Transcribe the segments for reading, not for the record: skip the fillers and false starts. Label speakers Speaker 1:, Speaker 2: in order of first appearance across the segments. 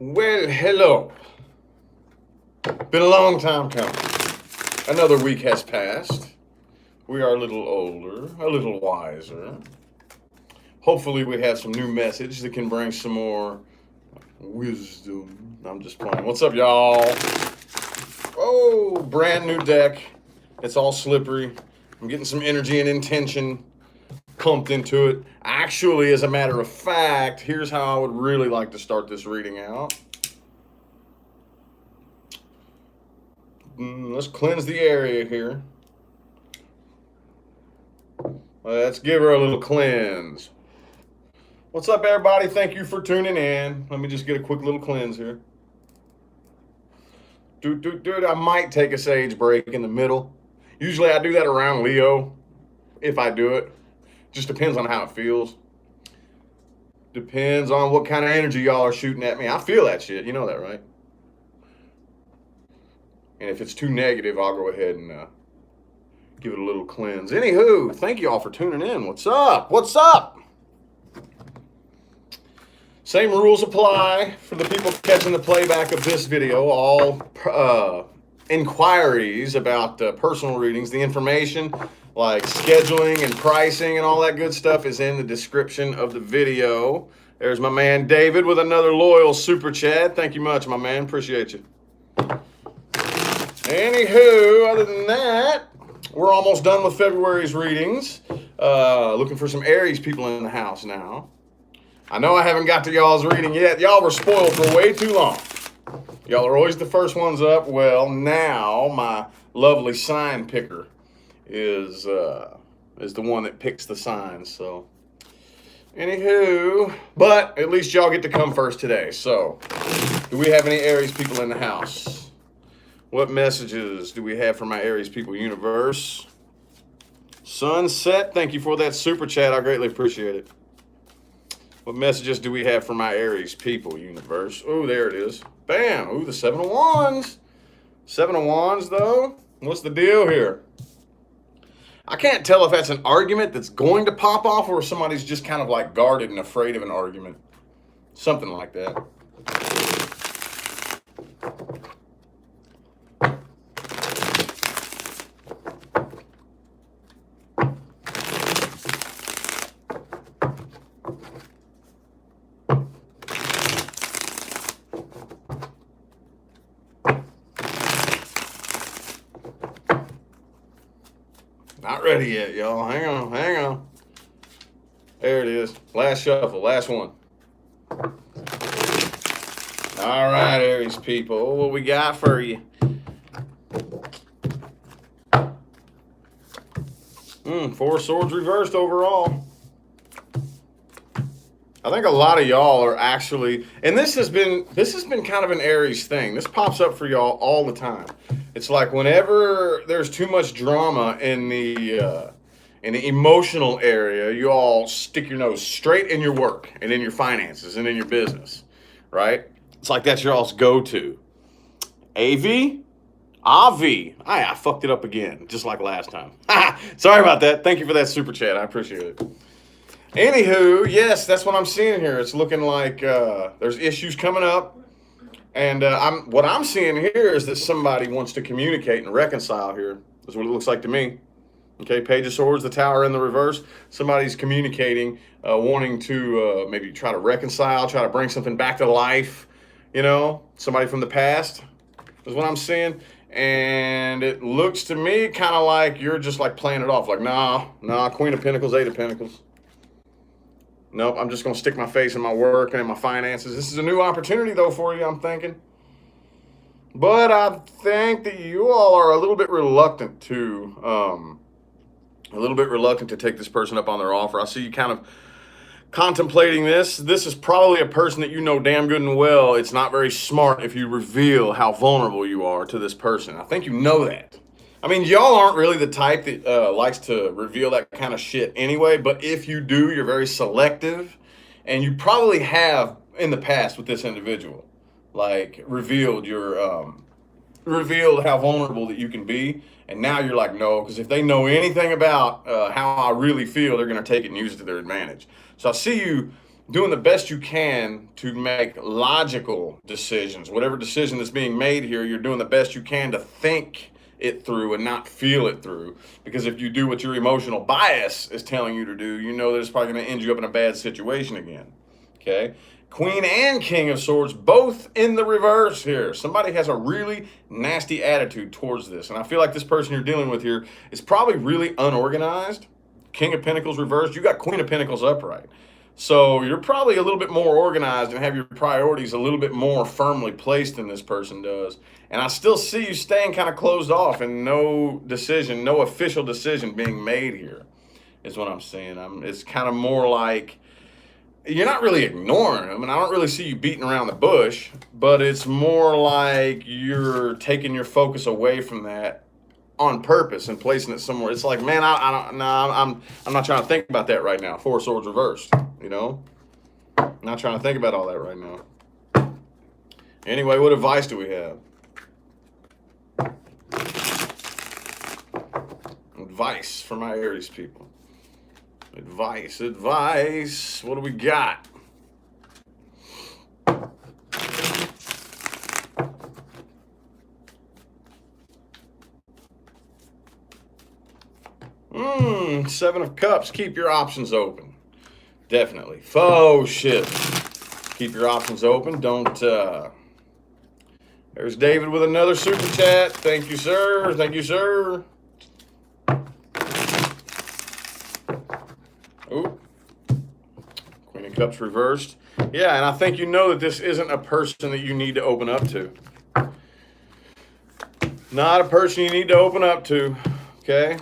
Speaker 1: Well, hello. Been a long time coming. Another week has passed. We are a little older, a little wiser. Hopefully we have some new message that can bring some more wisdom. I'm just playing. What's up, y'all? Oh, brand new deck. It's all slippery. I'm getting some energy and intention pumped into it. Actually, as a matter of fact, here's how I would really like to start this reading out. Let's cleanse the area here. Let's give her a little cleanse. What's up, everybody? Thank you for tuning in. Let me just get a quick little cleanse here. I might take a sage break in the middle. Usually I do that around Leo, if I do it. Just depends on how it feels. Depends on what kind of energy y'all are shooting at me. I feel that shit. You know that, right? And if it's too negative, I'll go ahead and give it a little cleanse. Anywho, thank you all for tuning in. What's up? What's up? Same rules apply for the people catching the playback of this video. All inquiries about personal readings, the information like scheduling and pricing and all that good stuff is in the description of the video. There's my man David with another loyal super chat. Thank you much, my man. Appreciate you. Anywho, other than that, we're almost done with February's readings. Looking for some Aries people in the house now. I know I haven't got to y'all's reading yet. Y'all were spoiled for way too long. Y'all are always the first ones up. Well, now my lovely sign picker is the one that picks the signs. So, anywho, but at least y'all get to come first today. So, do we have any Aries people in the house? What messages do we have for my Aries people universe? Sunset, thank you for that super chat. I greatly appreciate it. What messages do we have for my Aries people universe? Oh, there it is. Bam. Ooh, the Seven of Wands. Seven of Wands, though. What's the deal here? I can't tell if that's an argument that's going to pop off or somebody's just kind of like guarded and afraid of an argument. Something like that. Not ready yet, y'all. Hang on, hang on. There it is. Last shuffle, last one. All right, Aries people, what we got for you? Four of Swords reversed overall. I think a lot of y'all are actually, and this has been kind of an Aries thing. This pops up for y'all all the time. It's like whenever there's too much drama in the emotional area, you all stick your nose straight in your work and in your finances and in your business, right? It's like that's your all's go-to. AV? Avi. I fucked it up again, just like last time. Sorry about that. Thank you for that super chat. I appreciate it. Anywho, yes, that's what I'm seeing here. It's looking like there's issues coming up. And what I'm seeing here is that somebody wants to communicate and reconcile here. That's what it looks like to me. Okay, Page of Swords, the Tower in the reverse. Somebody's communicating, wanting to maybe try to reconcile, try to bring something back to life. You know, somebody from the past is what I'm seeing. And it looks to me kind of like you're just like playing it off. Like, nah, Queen of Pentacles, Eight of Pentacles. Nope, I'm just going to stick my face in my work and in my finances. This is a new opportunity, though, for you, I'm thinking. But I think that you all are a little bit reluctant to take this person up on their offer. I see you kind of contemplating this. This is probably a person that you know damn good and well. It's not very smart if you reveal how vulnerable you are to this person. I think you know that. I mean, y'all aren't really the type that likes to reveal that kind of shit anyway, but if you do, you're very selective, and you probably have in the past with this individual, like revealed how vulnerable that you can be, and now you're like, no, because if they know anything about how I really feel, they're going to take it and use it to their advantage. So I see you doing the best you can to make logical decisions. Whatever decision that's being made here, you're doing the best you can to think it through and not feel it through. Because if you do what your emotional bias is telling you to do, you know that it's probably going to end you up in a bad situation again. Okay? Queen and King of Swords, both in the reverse here. Somebody has a really nasty attitude towards this. And I feel like this person you're dealing with here is probably really unorganized. King of Pentacles reversed. You got Queen of Pentacles upright. So you're probably a little bit more organized and have your priorities a little bit more firmly placed than this person does. And I still see you staying kind of closed off and no decision, no official decision being made here is what I'm seeing. It's kind of more like you're not really ignoring them, and I don't really see you beating around the bush, but it's more like you're taking your focus away from that on purpose and placing it somewhere. It's like, man, I'm not trying to think about that right now. Four of Swords reversed, you know? I'm not trying to think about all that right now. Anyway, what advice do we have? Advice for my Aries people. Advice. What do we got? Seven of Cups. Keep your options open. Definitely. Faux shit. Keep your options open. Don't, There's David with another super chat. Thank you, sir. Thank you, sir. Ooh. Queen of Cups reversed. Yeah, and I think you know that this isn't a person that you need to open up to. Not a person you need to open up to. Okay?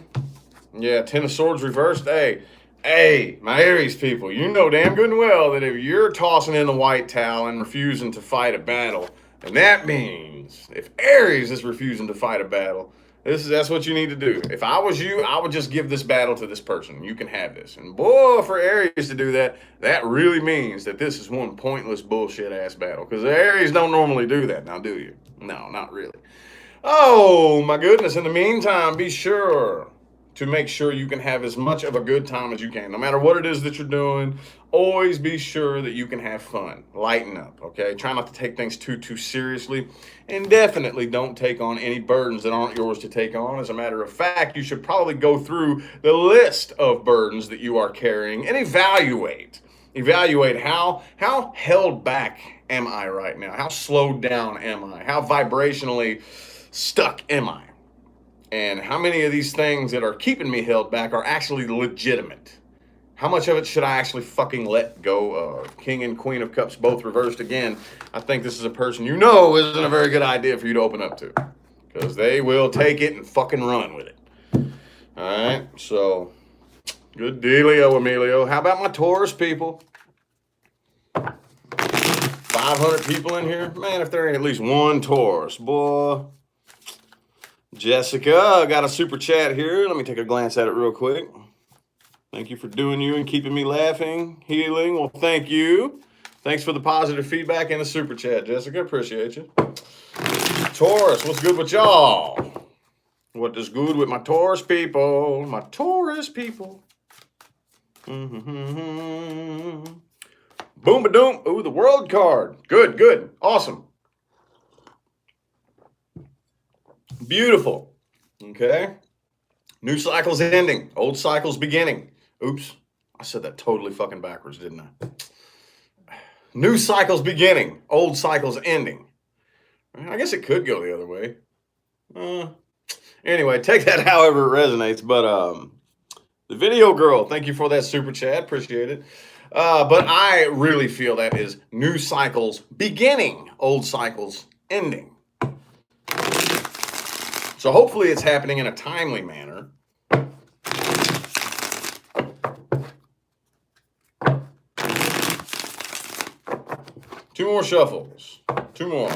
Speaker 1: Yeah, Ten of Swords reversed. Hey, my Aries people, you know damn good and well that if you're tossing in the white towel and refusing to fight a battle, then that means if Aries is refusing to fight a battle, that's what you need to do. If I was you, I would just give this battle to this person. You can have this. And boy, for Aries to do that, that really means that this is one pointless bullshit ass battle. Because Aries don't normally do that, now do you? No, not really. Oh my goodness, in the meantime, be sure to make sure you can have as much of a good time as you can. No matter what it is that you're doing, always be sure that you can have fun. Lighten up, okay? Try not to take things too seriously. And definitely don't take on any burdens that aren't yours to take on. As a matter of fact, you should probably go through the list of burdens that you are carrying and evaluate. Evaluate how held back am I right now? How slowed down am I? How vibrationally stuck am I? And how many of these things that are keeping me held back are actually legitimate? How much of it should I actually fucking let go of? King and Queen of Cups both reversed again. I think this is a person you know isn't a very good idea for you to open up to. Because they will take it and fucking run with it. Alright, so good dealio, Emilio. How about my Taurus people? 500 people in here? Man, if there ain't at least one Taurus, boy. Jessica, got a super chat here. Let me take a glance at it real quick. Thank you for doing you and keeping me laughing, healing. Well, thank you. Thanks for the positive feedback and the super chat, Jessica. Appreciate you. Taurus, what's good with y'all? What is good with my Taurus people? My Taurus people. Boom-ba-doom. Ooh, the world card. Good, good. Awesome. Beautiful. Okay. New cycle's ending. Old cycle's beginning. Oops. I said that totally fucking backwards, didn't I? New cycle's beginning. Old cycle's ending. I guess it could go the other way. Anyway, take that however it resonates. But the video girl, thank you for that super chat. Appreciate it. But I really feel that is new cycles beginning. Old cycles ending. So hopefully it's happening in a timely manner. Two more shuffles. Two more.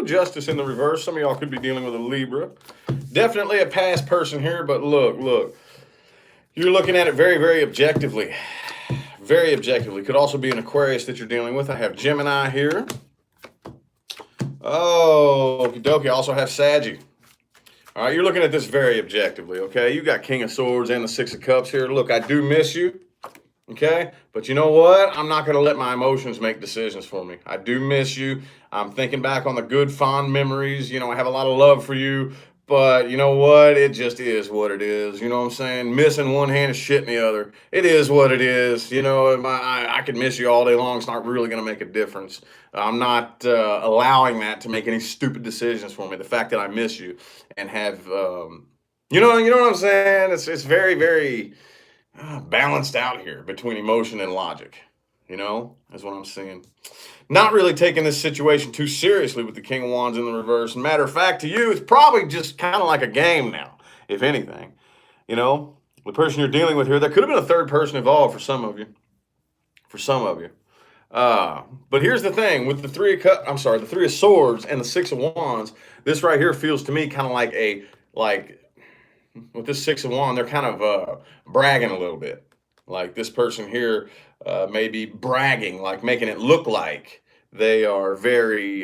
Speaker 1: Justice in the reverse. Some of y'all could be dealing with a Libra. Definitely a past person here, but look. You're looking at it very, very objectively. Very objectively. Could also be an Aquarius that you're dealing with. I have Gemini here. Oh, okie dokie. I also have Saggy. All right, you're looking at this very objectively, okay? You got King of Swords and the Six of Cups here. Look, I do miss you, okay? But you know what? I'm not going to let my emotions make decisions for me. I do miss you. I'm thinking back on the good, fond memories. You know, I have a lot of love for you. But you know what? It just is what it is. You know what I'm saying? Missing one hand is shit in the other. It is what it is. You know, I could miss you all day long. It's not really going to make a difference. I'm not allowing that to make any stupid decisions for me. The fact that I miss you and have, you know what I'm saying? It's very, very balanced out here between emotion and logic. You know, that's what I'm seeing. Not really taking this situation too seriously with the King of Wands in the reverse. Matter of fact, to you, it's probably just kind of like a game now, if anything. You know, the person you're dealing with here, there could have been a third person involved for some of you. For some of you. But here's the thing with the the Three of Swords and the Six of Wands. This right here feels to me kind of like with this Six of Wands, they're kind of bragging a little bit. Like this person here may be bragging, like making it look like they are very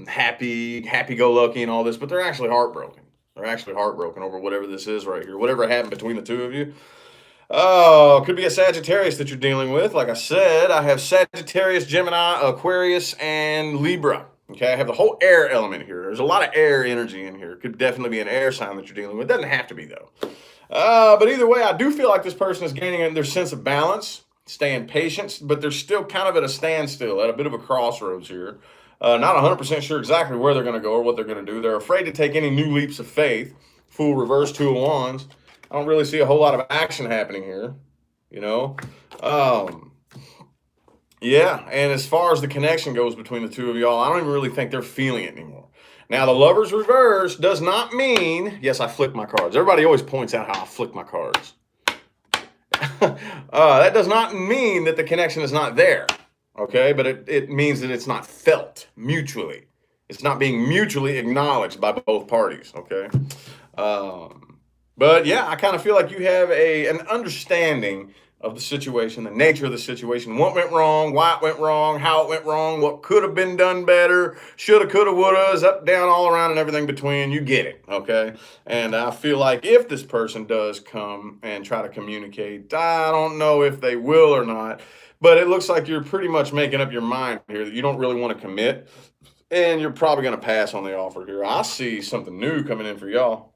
Speaker 1: happy-go-lucky and all this, but they're actually heartbroken. They're actually heartbroken over whatever this is right here, whatever happened between the two of you. Oh, could be a Sagittarius that you're dealing with. Like I said, I have Sagittarius, Gemini, Aquarius, and Libra. Okay, I have the whole air element here. There's a lot of air energy in here. Could definitely be an air sign that you're dealing with. Doesn't have to be, though. But either way, I do feel like this person is gaining their sense of balance, staying patient, but they're still kind of at a standstill, at a bit of a crossroads here. Not 100% sure exactly where they're going to go or what they're going to do. They're afraid to take any new leaps of faith. Fool, reverse, Two of Wands. I don't really see a whole lot of action happening here, you know. Yeah, and as far as the connection goes between the two of y'all, I don't even really think they're feeling it anymore. Now, the Lover's reverse does not mean, yes, I flick my cards. Everybody always points out how I flick my cards. That does not mean that the connection is not there, okay? But it means that it's not felt mutually. It's not being mutually acknowledged by both parties, okay? But yeah, I kind of feel like you have an understanding of the situation, the nature of the situation, what went wrong, why it went wrong, how it went wrong, what could have been done better, shoulda, coulda, woulda, up, down, all around, and everything between. You get it, okay? And I feel like if this person does come and try to communicate, I don't know if they will or not, but it looks like you're pretty much making up your mind here that you don't really want to commit, and you're probably going to pass on the offer here. I see something new coming in for y'all.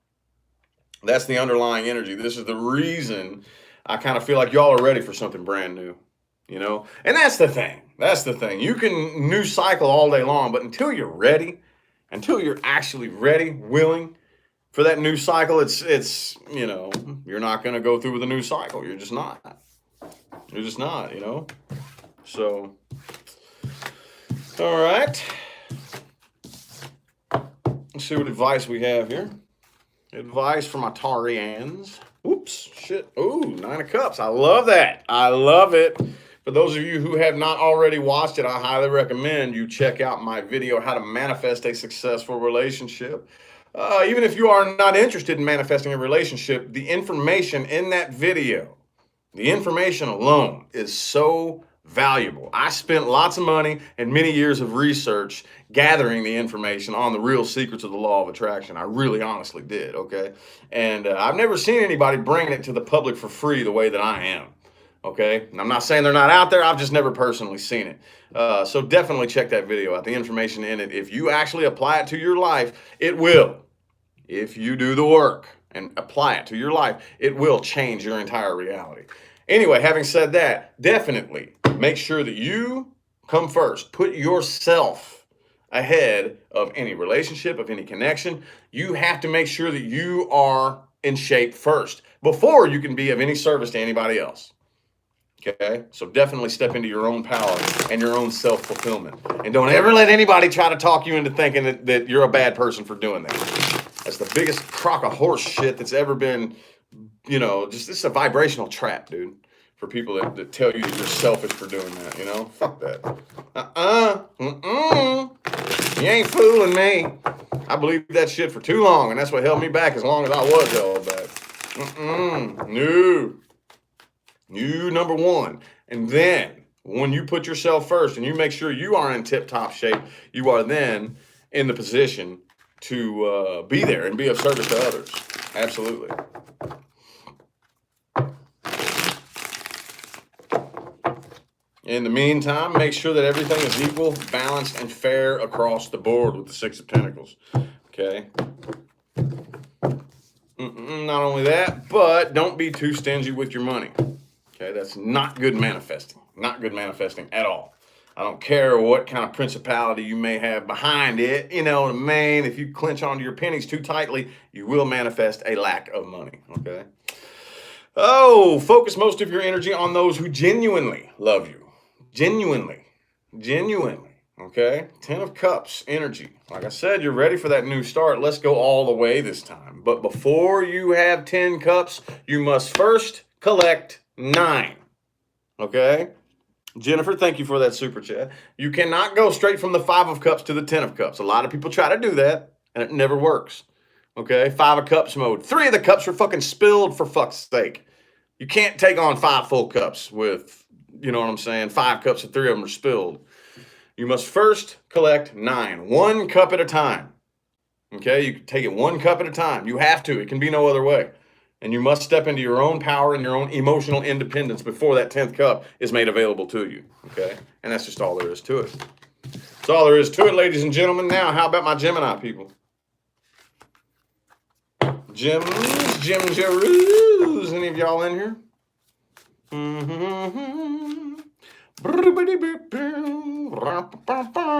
Speaker 1: That's the underlying energy. This is the reason I kind of feel like y'all are ready for something brand new, you know? And that's the thing. That's the thing. You can new cycle all day long, but until you're ready, until you're actually ready, willing for that new cycle, it's you know, you're not going to go through with a new cycle. You're just not. You're just not, you know? So, all right. Let's see what advice we have here. Advice for my Taurians. Oops, shit. Ooh, Nine of Cups. I love that. I love it. For those of you who have not already watched it, I highly recommend you check out my video, How to Manifest a Successful Relationship. Even if you are not interested in manifesting a relationship, the information in that video, the information alone is so valuable. I spent lots of money and many years of research gathering the information on the real secrets of the law of attraction. I really honestly did, okay? And I've never seen anybody bringing it to the public for free the way that I am, okay? And I'm not saying they're not out there. I've just never personally seen it. So definitely check that video out. The information in it, if you actually apply it to your life, it will. If you do the work and apply it to your life, it will change your entire reality. Anyway, having said that, definitely make sure that you come first. Put yourself ahead of any relationship, of any connection. You have to make sure that you are in shape first before you can be of any service to anybody else. Okay? So definitely step into your own power and your own self-fulfillment. And don't ever let anybody try to talk you into thinking that you're a bad person for doing that. That's the biggest crock of horse shit that's ever been, you know, just this is a vibrational trap, dude. For people that tell you that you're selfish for doing that, you know? Fuck that. You ain't fooling me. I believed that shit for too long, and that's what held me back as long as I was held back. No. You number one. And then, when you put yourself first and you make sure you are in tip-top shape, you are then in the position to be there and be of service to others. Absolutely. In the meantime, make sure that everything is equal, balanced, and fair across the board with the Six of Pentacles. Okay? Not only that, but don't be too stingy with your money. Okay? That's not good manifesting. Not good manifesting at all. I don't care what kind of principality you may have behind it. You know what I mean? If you clench onto your pennies too tightly, you will manifest a lack of money. Okay? Oh, focus most of your energy on those who genuinely love you. Genuinely. Okay? 10 of Cups energy. Like I said, you're ready for that new start. Let's go all the way this time. But before you have 10 cups, you must first collect 9. Okay? Jennifer, thank you for that super chat. You cannot go straight from the 5 of Cups to the 10 of Cups. A lot of people try to do that, and it never works. Okay? 5 of Cups mode. 3 of the cups are fucking spilled, for fuck's sake. You can't take on 5 full cups with, you know what I'm saying, 5 cups and 3 of them are spilled. You must first collect 9. 1 cup at a time. Okay? You can take it 1 cup at a time. You have to. It can be no other way. And you must step into your own power and your own emotional independence before that 10th cup is made available to you. Okay? And that's just all there is to it. That's all there is to it, ladies and gentlemen. Now, how about my Gemini people? Gems, any of y'all in here?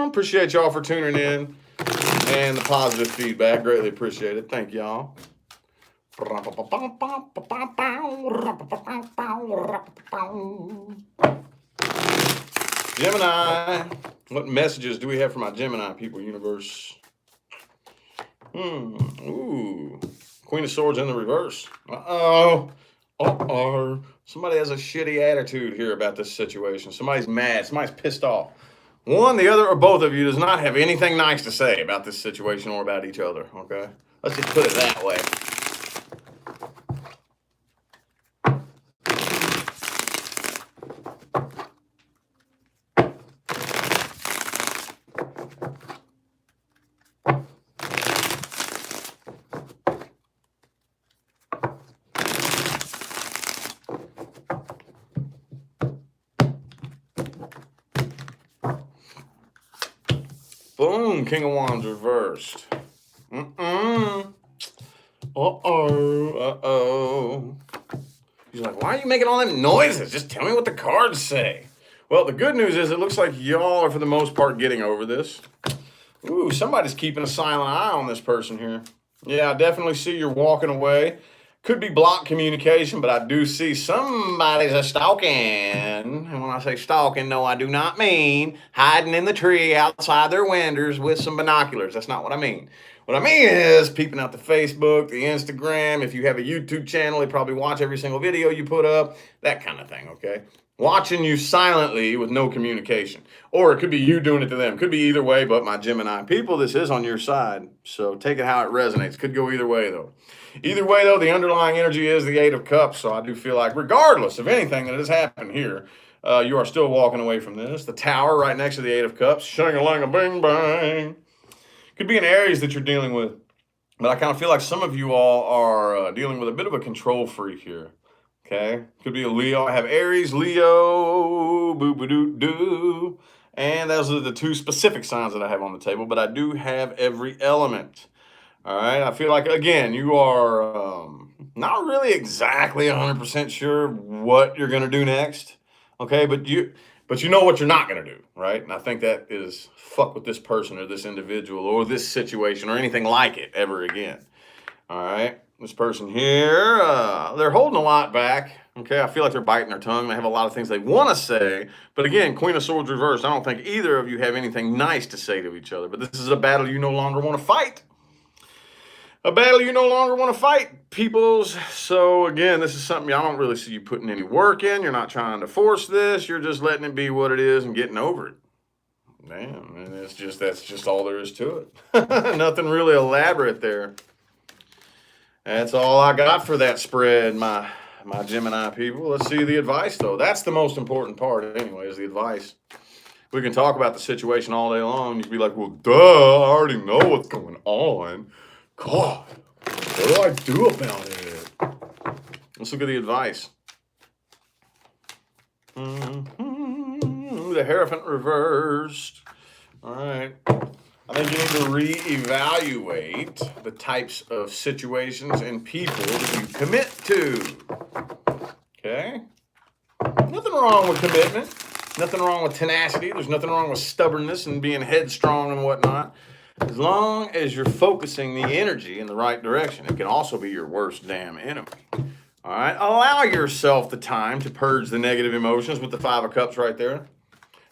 Speaker 1: Appreciate y'all for tuning in and the positive feedback. Greatly appreciate it. Thank y'all. Gemini. What messages do we have for my Gemini people, universe? Ooh. Queen of Swords in the reverse. Uh-oh. Somebody has a shitty attitude here about this situation. Somebody's mad. Somebody's pissed off. One, the other, or both of you does not have anything nice to say about this situation or about each other. Okay? Let's just put it that way. Boom, King of Wands reversed. Uh-oh. He's like, why are you making all them noises? Just tell me what the cards say. Well, the good news is it looks like y'all are, for the most part, getting over this. Ooh, somebody's keeping a silent eye on this person here. Yeah, I definitely see you're walking away. Could be blocked communication, but I do see somebody's a stalking. And when I say stalking, no, I do not mean hiding in the tree outside their windows with some binoculars. That's not what I mean. What I mean is peeping out the Facebook, the Instagram. If you have a YouTube channel, they probably watch every single video you put up, that kind of thing, okay? Watching you silently with no communication. Or it could be you doing it to them. Could be either way, but my Gemini people, this is on your side. So take it how it resonates. Could go either way, though. Either way, though, the underlying energy is the 8 of Cups. So I do feel like, regardless of anything that has happened here, you are still walking away from this. The Tower right next to the 8 of Cups. Shang-a-lang-a-bing-bang. Could be an Aries that you're dealing with. But I kind of feel like some of you all are dealing with a bit of a control freak here. Okay? Could be a Leo. I have Aries, Leo, boo-ba-doo-doo. And those are the 2 specific signs that I have on the table. But I do have every element. All right? I feel like, again, you are not really exactly 100% sure what you're going to do next. Okay? But you know what you're not going to do, right? And I think that is fuck with this person or this individual or this situation or anything like it ever again. All right? This person here, they're holding a lot back. Okay, I feel like they're biting their tongue. They have a lot of things they want to say. But again, Queen of Swords reversed. I don't think either of you have anything nice to say to each other. But this is a battle you no longer want to fight. A battle you no longer want to fight, peoples. So again, this is something I don't really see you putting any work in. You're not trying to force this. You're just letting it be what it is and getting over it. Damn, and that's just all there is to it. Nothing really elaborate there. That's all I got for that spread, my Gemini people. Let's see the advice, though. That's the most important part, anyway, is the advice. We can talk about the situation all day long. You'd be like, well, duh, I already know what's going on. God, what do I do about it? Let's look at the advice. The Hierophant reversed. All right. I think you need to reevaluate the types of situations and people that you commit to. Okay? Nothing wrong with commitment. Nothing wrong with tenacity. There's nothing wrong with stubbornness and being headstrong and whatnot. As long as you're focusing the energy in the right direction. It can also be your worst damn enemy. All right? Allow yourself the time to purge the negative emotions with the Five of Cups right there.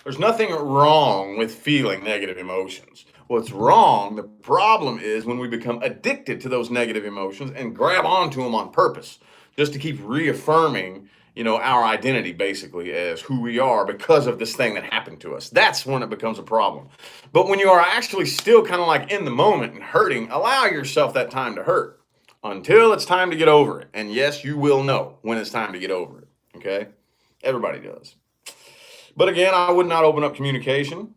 Speaker 1: There's nothing wrong with feeling negative emotions. What's wrong, the problem is when we become addicted to those negative emotions and grab onto them on purpose, just to keep reaffirming, our identity basically as who we are because of this thing that happened to us. That's when it becomes a problem. But when you are actually still kind of like in the moment and hurting, allow yourself that time to hurt until it's time to get over it. And yes, you will know when it's time to get over it. Okay? Everybody does. But again, I would not open up communication.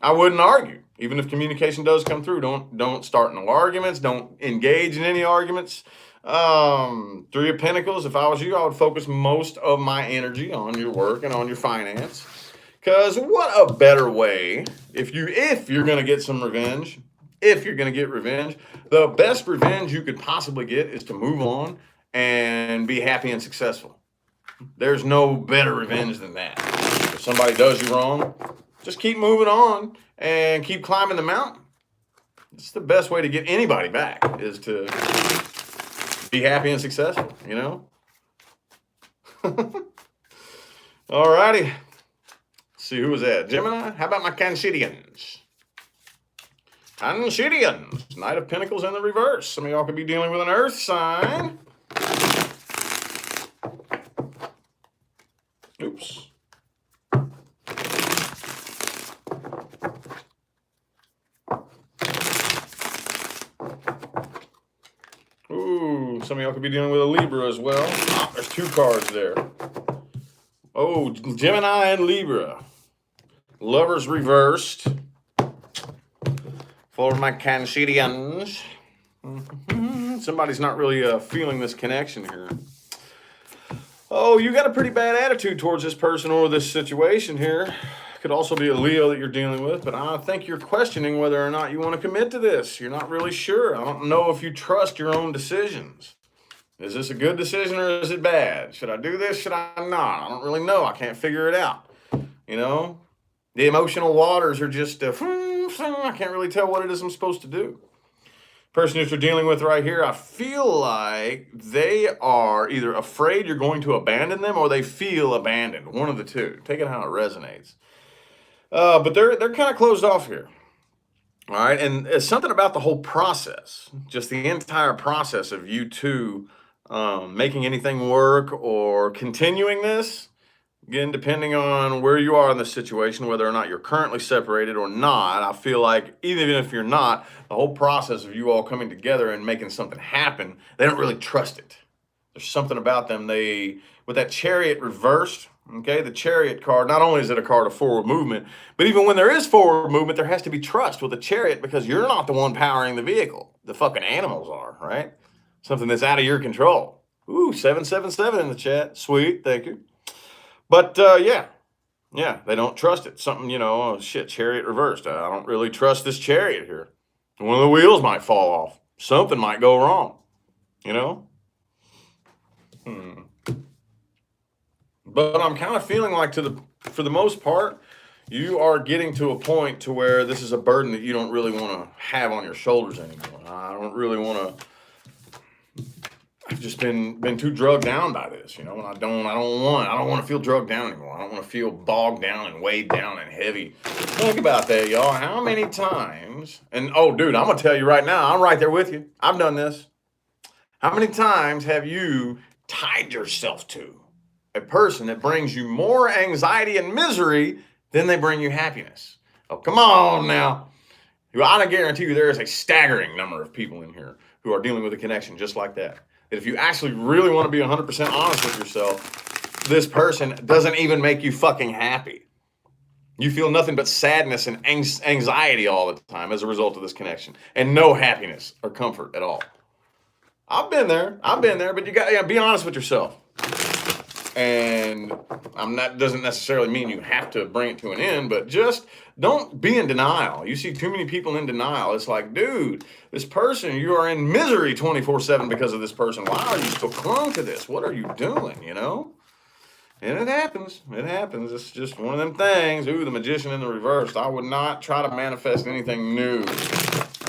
Speaker 1: I wouldn't argue. Even if communication does come through, don't start no arguments. Don't engage in any arguments. Three of Pentacles, if I was you, I would focus most of my energy on your work and on your finance. Because what a better way, if you're going to get some revenge, the best revenge you could possibly get is to move on and be happy and successful. There's no better revenge than that. If somebody does you wrong, just keep moving on and keep climbing the mountain. It's the best way to get anybody back is to be happy and successful, All righty. See who was that? Gemini? How about my Cancerians? Cancerians. Knight of Pentacles in the reverse. Some of y'all could be dealing with an earth sign. Oops. Ooh, some of y'all could be dealing with a Libra as well. Oh, there's two cards there. Oh, Gemini and Libra. Lovers reversed. For my Cancerians. Somebody's not really feeling this connection here. Oh, you got a pretty bad attitude towards this person or this situation here. Could also be a Leo that you're dealing with, but I think you're questioning whether or not you want to commit to this. You're not really sure. I don't know if you trust your own decisions. Is this a good decision or is it bad? Should I do this? Should I not? I don't really know. I can't figure it out. The emotional waters are just, I can't really tell what it is I'm supposed to do. Person that you're dealing with right here, I feel like they are either afraid you're going to abandon them or they feel abandoned. One of the two. Take it how it resonates. But they're kind of closed off here. All right. And it's something about the whole process, just the entire process of you two making anything work or continuing this. Again, depending on where you are in the situation, whether or not you're currently separated or not, I feel like even if you're not, the whole process of you all coming together and making something happen, they don't really trust it. There's something about them. With that Chariot reversed, okay, the Chariot card, not only is it a card of forward movement, but even when there is forward movement, there has to be trust with the Chariot because you're not the one powering the vehicle. The fucking animals are, right? Something that's out of your control. Ooh, 777 in the chat. Sweet, thank you. But, yeah, they don't trust it. Something, oh, shit, Chariot reversed. I don't really trust this Chariot here. One of the wheels might fall off. Something might go wrong, But I'm kind of feeling like for the most part, you are getting to a point to where this is a burden that you don't really want to have on your shoulders anymore. I don't really want to. I've just been too drugged down by this, and I don't want to feel drugged down anymore. I don't want to feel bogged down and weighed down and heavy. Think about that, y'all. How many times, and oh, dude, I'm going to tell you right now, I'm right there with you. I've done this. How many times have you tied yourself to a person that brings you more anxiety and misery than they bring you happiness? Oh, come on now. I guarantee you there is a staggering number of people in here who are dealing with a connection just like that. That if you actually really want to be 100% honest with yourself, this person doesn't even make you fucking happy. You feel nothing but sadness and anxiety all the time as a result of this connection, and no happiness or comfort at all. I've been there, but you got to be honest with yourself. And doesn't necessarily mean you have to bring it to an end, but just don't be in denial. You see too many people in denial. It's like, dude, this person, you are in misery 24/7 because of this person. Why are you still clung to this? What are you doing, you know? And it happens. It happens. It's just one of them things. Ooh, the magician in the reverse. I would not try to manifest anything new.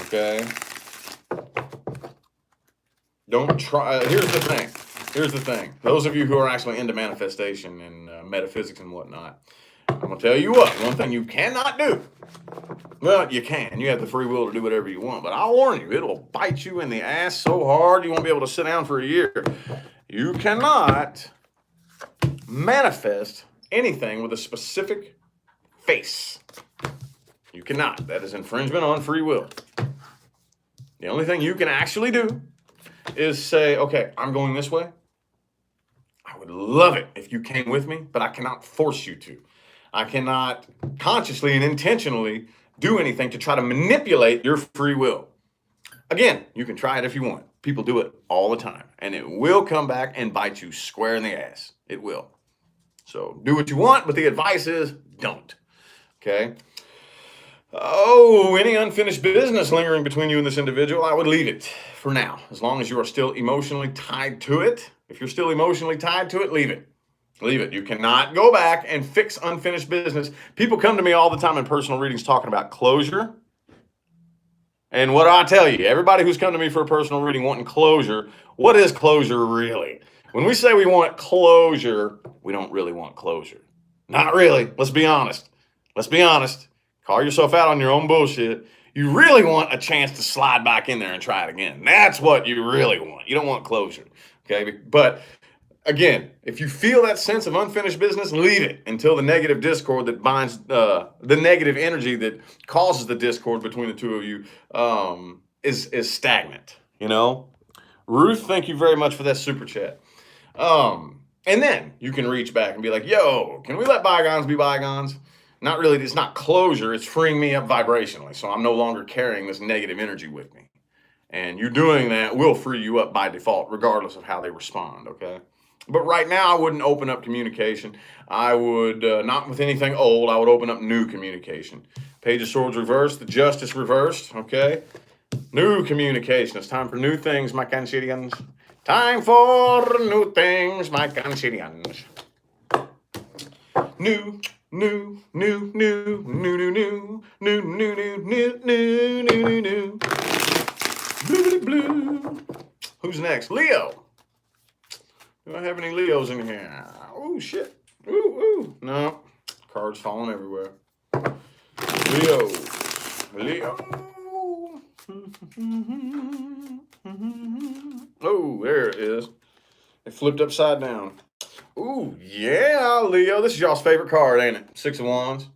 Speaker 1: Okay? Don't try. Here's the thing. Those of you who are actually into manifestation and metaphysics and whatnot, I'm going to tell you what. One thing you cannot do. Well, you can. You have the free will to do whatever you want. But I'll warn you, it'll bite you in the ass so hard you won't be able to sit down for a year. You cannot manifest anything with a specific face. You cannot. That is infringement on free will. The only thing you can actually do is say, okay, I'm going this way. I would love it if you came with me, but I cannot force you to. I cannot consciously and intentionally do anything to try to manipulate your free will. Again, you can try it if you want. People do it all the time, and it will come back and bite you square in the ass. It will. So do what you want, but the advice is don't. Okay? Oh, any unfinished business lingering between you and this individual, I would leave it for now. As long as you are still emotionally tied to it. If you're still emotionally tied to it, leave it. Leave it. You cannot go back and fix unfinished business. People come to me all the time in personal readings talking about closure. And what do I tell you? Everybody who's come to me for a personal reading wanting closure, what is closure really? When we say we want closure, we don't really want closure. Not really. Let's be honest. Let's be honest. Call yourself out on your own bullshit. You really want a chance to slide back in there and try it again. That's what you really want. You don't want closure. Okay? But again, if you feel that sense of unfinished business, leave it until the negative discord that binds the negative energy that causes the discord between the two of you is stagnant. You know? Ruth, thank you very much for that super chat. And then you can reach back and be like, yo, can we let bygones be bygones? Not really, it's not closure, it's freeing me up vibrationally. So I'm no longer carrying this negative energy with me. And you doing that will free you up by default, regardless of how they respond, okay? But right now, I wouldn't open up communication. I would, not with anything old, I would open up new communication. Page of Swords reversed, the Justice reversed, okay? New communication. It's time for new things, my Cancerians. Time for new things, my Cancerians. New. Blue. Who's next? Leo. Do I have any Leos in here? Oh, shit. Ooh. No. Cards falling everywhere. Leo. Oh, there it is. It flipped upside down. Ooh, yeah, Leo. This is y'all's favorite card, ain't it? Six of Wands.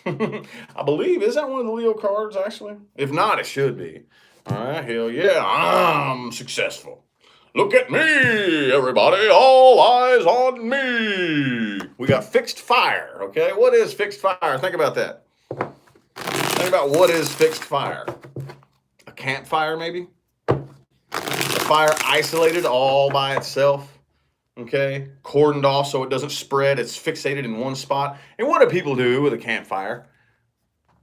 Speaker 1: I believe. Is that one of the Leo cards, actually? If not, it should be. All right, hell yeah. I'm successful. Look at me, everybody. All eyes on me. We got fixed fire, okay? What is fixed fire? Think about that. Think about what is fixed fire. A campfire, maybe? A fire isolated all by itself. Okay, cordoned off so it doesn't spread. It's fixated in one spot. And what do people do with a campfire?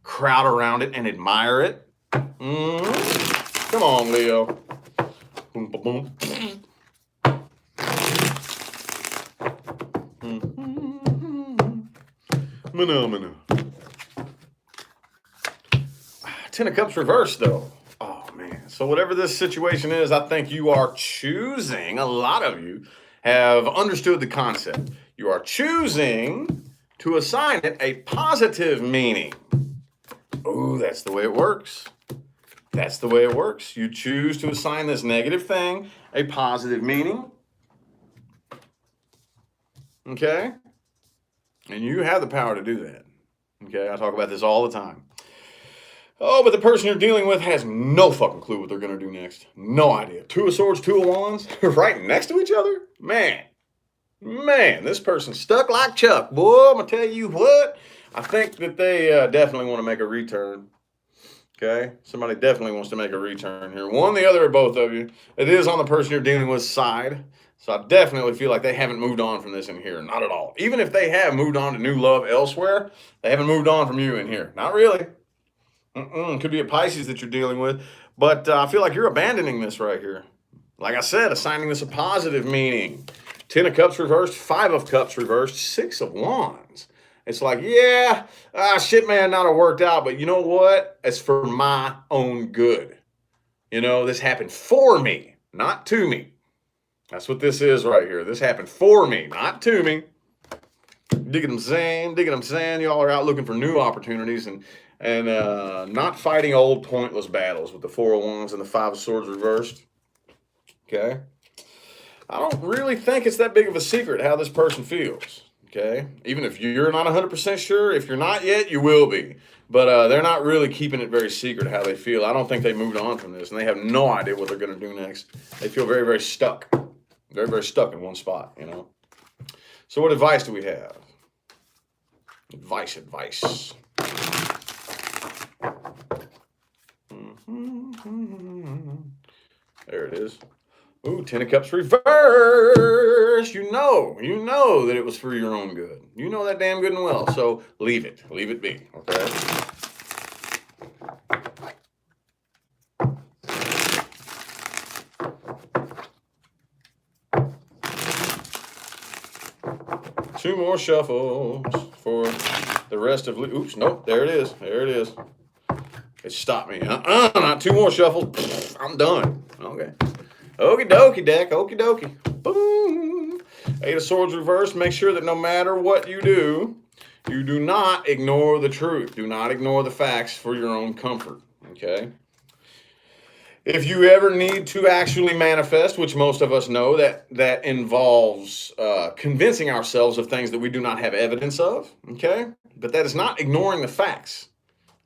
Speaker 1: Crowd around it and admire it. Come on, Leo. Boom, boom, boom. Phenomena. 10 of Cups reversed, though. Oh, man. So whatever this situation is, I think you are choosing, a lot of you, have understood the concept. You are choosing to assign it a positive meaning. Oh, that's the way it works. That's the way it works. You choose to assign this negative thing a positive meaning. Okay? And you have the power to do that. Okay? I talk about this all the time. Oh, but the person you're dealing with has no fucking clue what they're going to do next. No idea. Two of Swords, Two of Wands, right next to each other? Man, this person's stuck like Chuck. Boy, I'm going to tell you what. I think that they definitely want to make a return. Okay, somebody definitely wants to make a return here. One, the other, or both of you. It is on the person you're dealing with side. So I definitely feel like they haven't moved on from this in here. Not at all. Even if they have moved on to new love elsewhere, they haven't moved on from you in here. Not really. Could be a Pisces that you're dealing with. But I feel like you're abandoning this right here. Like I said, assigning this a positive meaning. 10 of Cups reversed, 5 of Cups reversed, 6 of Wands. It's like, yeah, shit may not have worked out, but you know what? It's for my own good. You know, this happened for me, not to me. That's what this is right here. This happened for me, not to me. Dig what I'm saying? Dig what I'm saying? Y'all are out looking for new opportunities and not fighting old pointless battles with the 4 of Wands and the 5 of Swords reversed. Okay? I don't really think it's that big of a secret how this person feels. Okay, even if you're not 100% sure, if you're not yet, you will be. But they're not really keeping it very secret how they feel. I don't think they moved on from this, and they have no idea what they're going to do next. They feel very, very stuck. Very, very stuck in one spot, you know. So what advice do we have? Advice. There it is. Ooh, 10 of Cups reverse. You know that it was for your own good. You know that damn good and well. So leave it be, okay? Two more shuffles for the rest of, oops, nope, there it is. It stopped me. Not 2 more shuffles. I'm done. Okay. Okie dokie, deck. Okie dokie. Boom. 8 of Swords reversed. Make sure that no matter what you do not ignore the truth. Do not ignore the facts for your own comfort. Okay? If you ever need to actually manifest, which most of us know, that involves convincing ourselves of things that we do not have evidence of. Okay? But that is not ignoring the facts.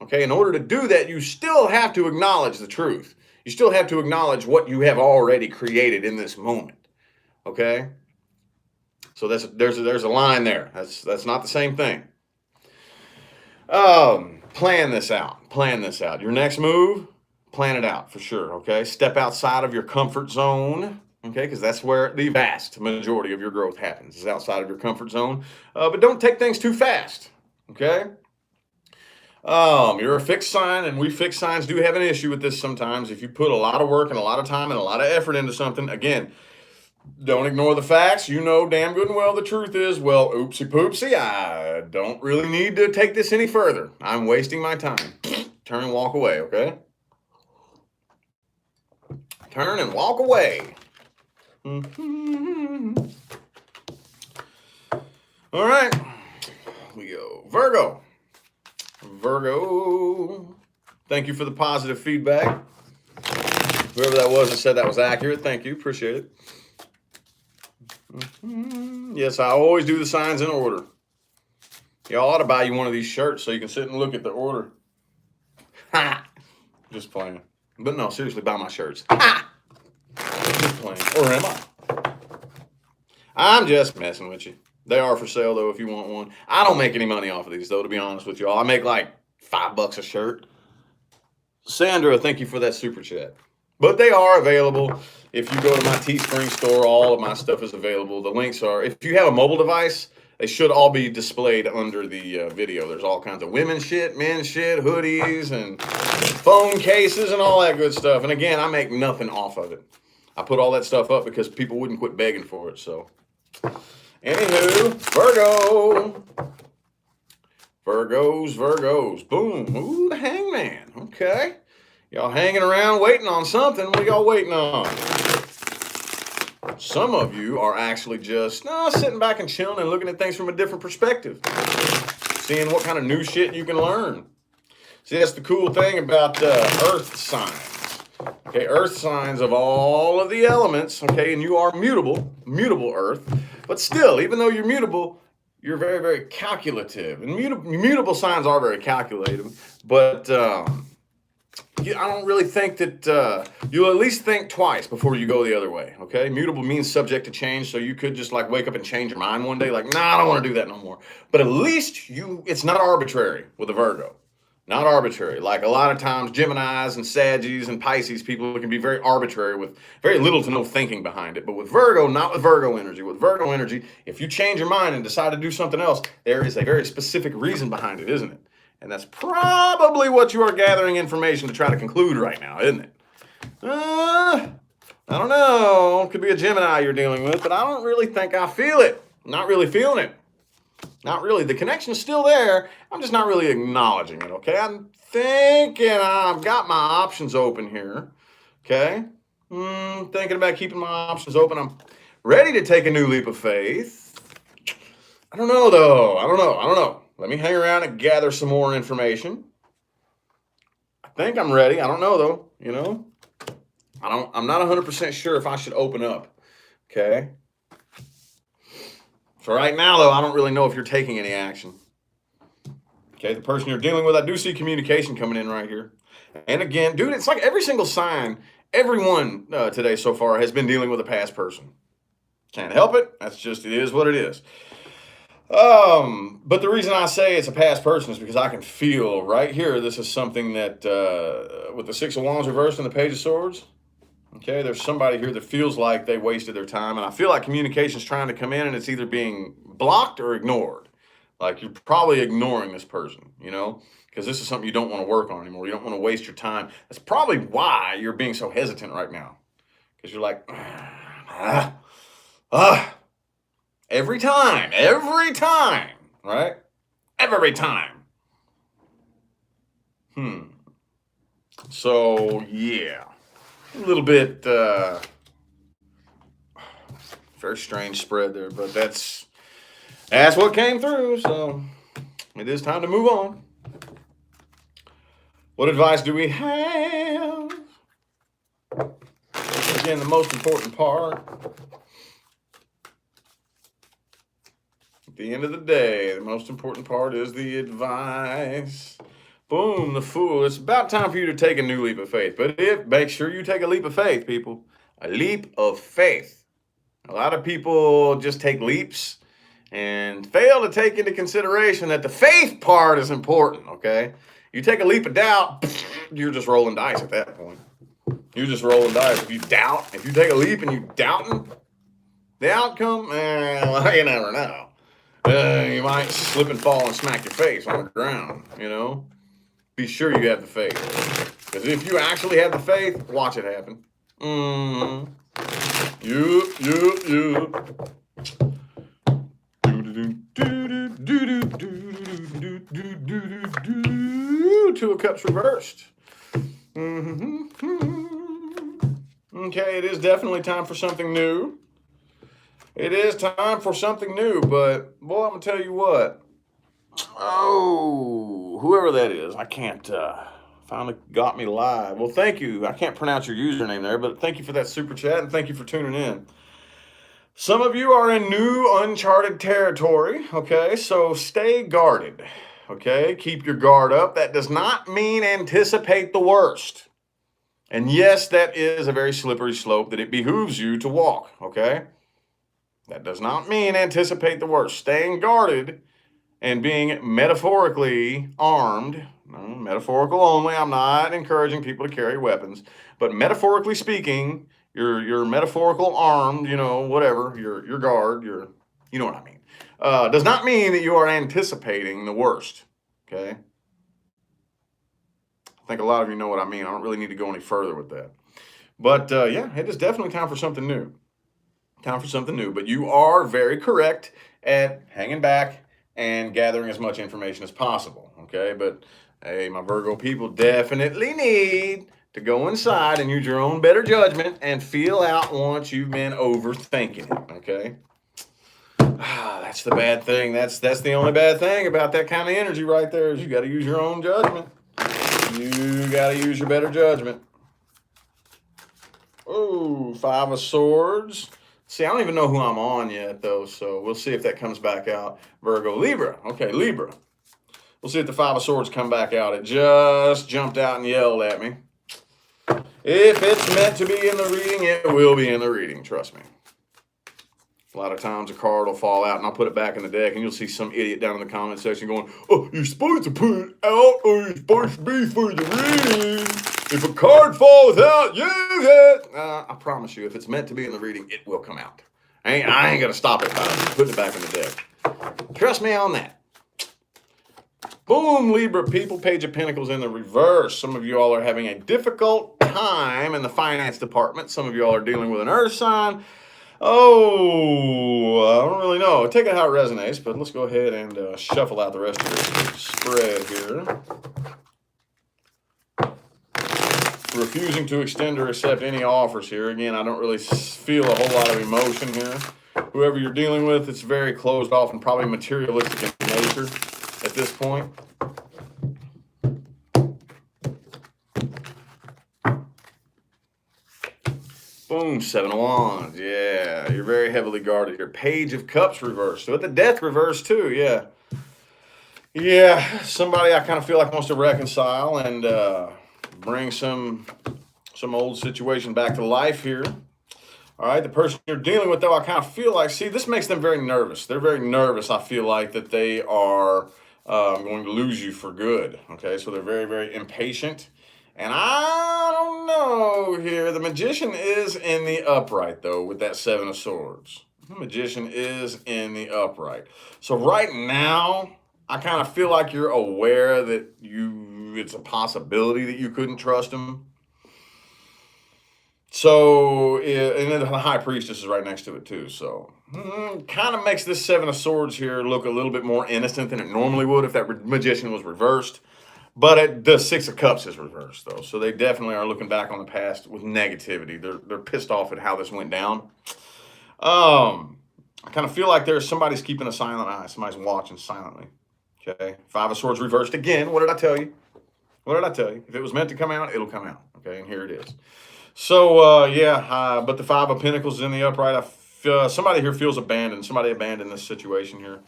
Speaker 1: Okay? In order to do that, you still have to acknowledge the truth. You still have to acknowledge what you have already created in this moment, okay? So there's a line there. That's not the same thing. Plan this out. Your next move, plan it out for sure, okay? Step outside of your comfort zone, okay? Because that's where the vast majority of your growth happens, is outside of your comfort zone. But don't take things too fast, okay? You're a fixed sign, and we fixed signs do have an issue with this sometimes. If you put a lot of work and a lot of time and a lot of effort into something, again, don't ignore the facts. You know damn good and well the truth is, well, oopsie poopsie, I don't really need to take this any further. I'm wasting my time. Turn and walk away, okay? Turn and walk away. All right. We go. Virgo, thank you for the positive feedback. Whoever that was that said that was accurate, thank you. Appreciate it. Yes, I always do the signs in order. Y'all ought to buy you one of these shirts so you can sit and look at the order. Ha! Just playing. But no, seriously, buy my shirts. Ha! Just playing. Or am I? I'm just messing with you. They are for sale, though, if you want one. I don't make any money off of these, though, to be honest with y'all. I make like $5 a shirt. Sandra, thank you for that super chat. But they are available. If you go to my Teespring store, all of my stuff is available. The links are, if you have a mobile device, they should all be displayed under the video. There's all kinds of women's shit, men's shit, hoodies, and phone cases, and all that good stuff. And again, I make nothing off of it. I put all that stuff up because people wouldn't quit begging for it, so... Anywho, Virgo. Virgos. Boom. Ooh, the Hangman. Okay. Y'all hanging around waiting on something. What are y'all waiting on? Some of you are actually just sitting back and chilling and looking at things from a different perspective. Seeing what kind of new shit you can learn. See, that's the cool thing about earth signs. Okay, earth signs of all of the elements, okay, and you are mutable earth. But still, even though you're mutable, you're very, very calculative. And mutable signs are very calculative. But I don't really think that you'll at least think twice before you go the other way, okay? Mutable means subject to change, so you could just like wake up and change your mind one day, like, nah, I don't want to do that no more. But at least it's not arbitrary with a Virgo. Not arbitrary. Like a lot of times, Geminis and Saggies and Pisces people can be very arbitrary with very little to no thinking behind it. But with Virgo, not with Virgo energy. With Virgo energy, if you change your mind and decide to do something else, there is a very specific reason behind it, isn't it? And that's probably what you are gathering information to try to conclude right now, isn't it? I don't know. Could be a Gemini you're dealing with, but I don't really think I feel it. Not really feeling it. Not really. The connection is still there. I'm just not really acknowledging it, okay? I'm thinking I've got my options open here, okay? Thinking about keeping my options open. I'm ready to take a new leap of faith. I don't know, though. I don't know. Let me hang around and gather some more information. I think I'm ready. I don't know, though, you know? I'm not 100% sure if I should open up, okay? For right now, though, I don't really know if you're taking any action. Okay, the person you're dealing with, I do see communication coming in right here. And again, dude, it's like every single sign, everyone today so far has been dealing with a past person. Can't help it. It is what it is. But the reason I say it's a past person is because I can feel right here, this is something that, with the Six of Wands reversed and the Page of Swords, okay, there's somebody here that feels like they wasted their time, and I feel like communication's trying to come in and it's either being blocked or ignored. Like you're probably ignoring this person, you know, because this is something you don't want to work on anymore. You don't want to waste your time. That's probably why you're being so hesitant right now, because you're like, every time, right? Every time. So, yeah. A little bit, very strange spread there, but that's what came through, so it is time to move on. What advice do we have? Again, the most important part. At the end of the day, the most important part is the advice. Boom, the Fool. It's about time for you to take a new leap of faith. But make sure you take a leap of faith, people. A leap of faith. A lot of people just take leaps and fail to take into consideration that the faith part is important, okay? You take a leap of doubt, you're just rolling dice at that point. You're just rolling dice. If you take a leap and you doubting the outcome, well, you never know. You might slip and fall and smack your face on the ground, you know? Be sure you have the faith. Because if you actually have the faith, watch it happen. Two of Cups reversed. Okay, it is definitely time for something new. It is time for something new, but boy, I'm gonna tell you what. Oh, whoever that is, I can't, finally got me live. Well, thank you. I can't pronounce your username there, but thank you for that super chat and thank you for tuning in. Some of you are in new uncharted territory, okay? So stay guarded, okay? Keep your guard up. That does not mean anticipate the worst. And yes, that is a very slippery slope that it behooves you to walk, okay? That does not mean anticipate the worst. Staying guarded and being metaphorically armed, metaphorical only, I'm not encouraging people to carry weapons, but metaphorically speaking, your metaphorical armed, you know, whatever, your guard, you know what I mean, does not mean that you are anticipating the worst, okay? I think a lot of you know what I mean. I don't really need to go any further with that. But yeah, it is definitely time for something new. Time for something new, but you are very correct at hanging back and gathering as much information as possible, okay? But, hey, my Virgo people definitely need to go inside and use your own better judgment and feel out once you've been overthinking it, okay? That's the bad thing. That's the only bad thing about that kind of energy right there is you got to use your own judgment. You got to use your better judgment. Oh, Five of Swords. See, I don't even know who I'm on yet, though, so we'll see if that comes back out. Virgo, Libra. Okay, Libra. We'll see if the Five of Swords come back out. It just jumped out and yelled at me. If it's meant to be in the reading, it will be in the reading, trust me. A lot of times a card will fall out and I'll put it back in the deck and you'll see some idiot down in the comment section going, oh, you're supposed to put it out or you're supposed to be for the reading. If a card falls out, use it. I promise you, if it's meant to be in the reading, it will come out. I ain't going to stop it by putting it back in the deck. Trust me on that. Boom, Libra people, Page of Pentacles in the reverse. Some of you all are having a difficult time in the finance department. Some of you all are dealing with an earth sign. Oh, I don't really know. Take it how it resonates, but let's go ahead and shuffle out the rest of this spread here. Refusing to extend or accept any offers here. Again, I don't really feel a whole lot of emotion here. Whoever you're dealing with, it's very closed off and probably materialistic in nature at this point. Boom, Seven of Wands. Yeah, you're very heavily guarded here. Page of Cups reversed. So with the Death reversed too, yeah. Yeah, somebody I kind of feel like wants to reconcile and bring some old situation back to life here. All right, the person you're dealing with, though, I kind of feel like, see, this makes them very nervous. They're very nervous, I feel like, that they are going to lose you for good. Okay, so they're very, very impatient. And I don't know here. The Magician is in the upright, though, with that Seven of Swords. The Magician is in the upright. So right now, I kind of feel like you're aware that it's a possibility that you couldn't trust him. So, and then the High Priestess is right next to it too. So, kind of makes this Seven of Swords here look a little bit more innocent than it normally would if that Magician was reversed. But the Six of Cups is reversed though. So they definitely are looking back on the past with negativity. They're pissed off at how this went down. I kind of feel like somebody's keeping a silent eye. Somebody's watching silently. Okay. Five of Swords reversed again. What did I tell you? What did I tell you? If it was meant to come out, it'll come out. Okay. And here it is. So, but the Five of Pentacles is in the upright. Somebody here feels abandoned. Somebody abandoned this situation here.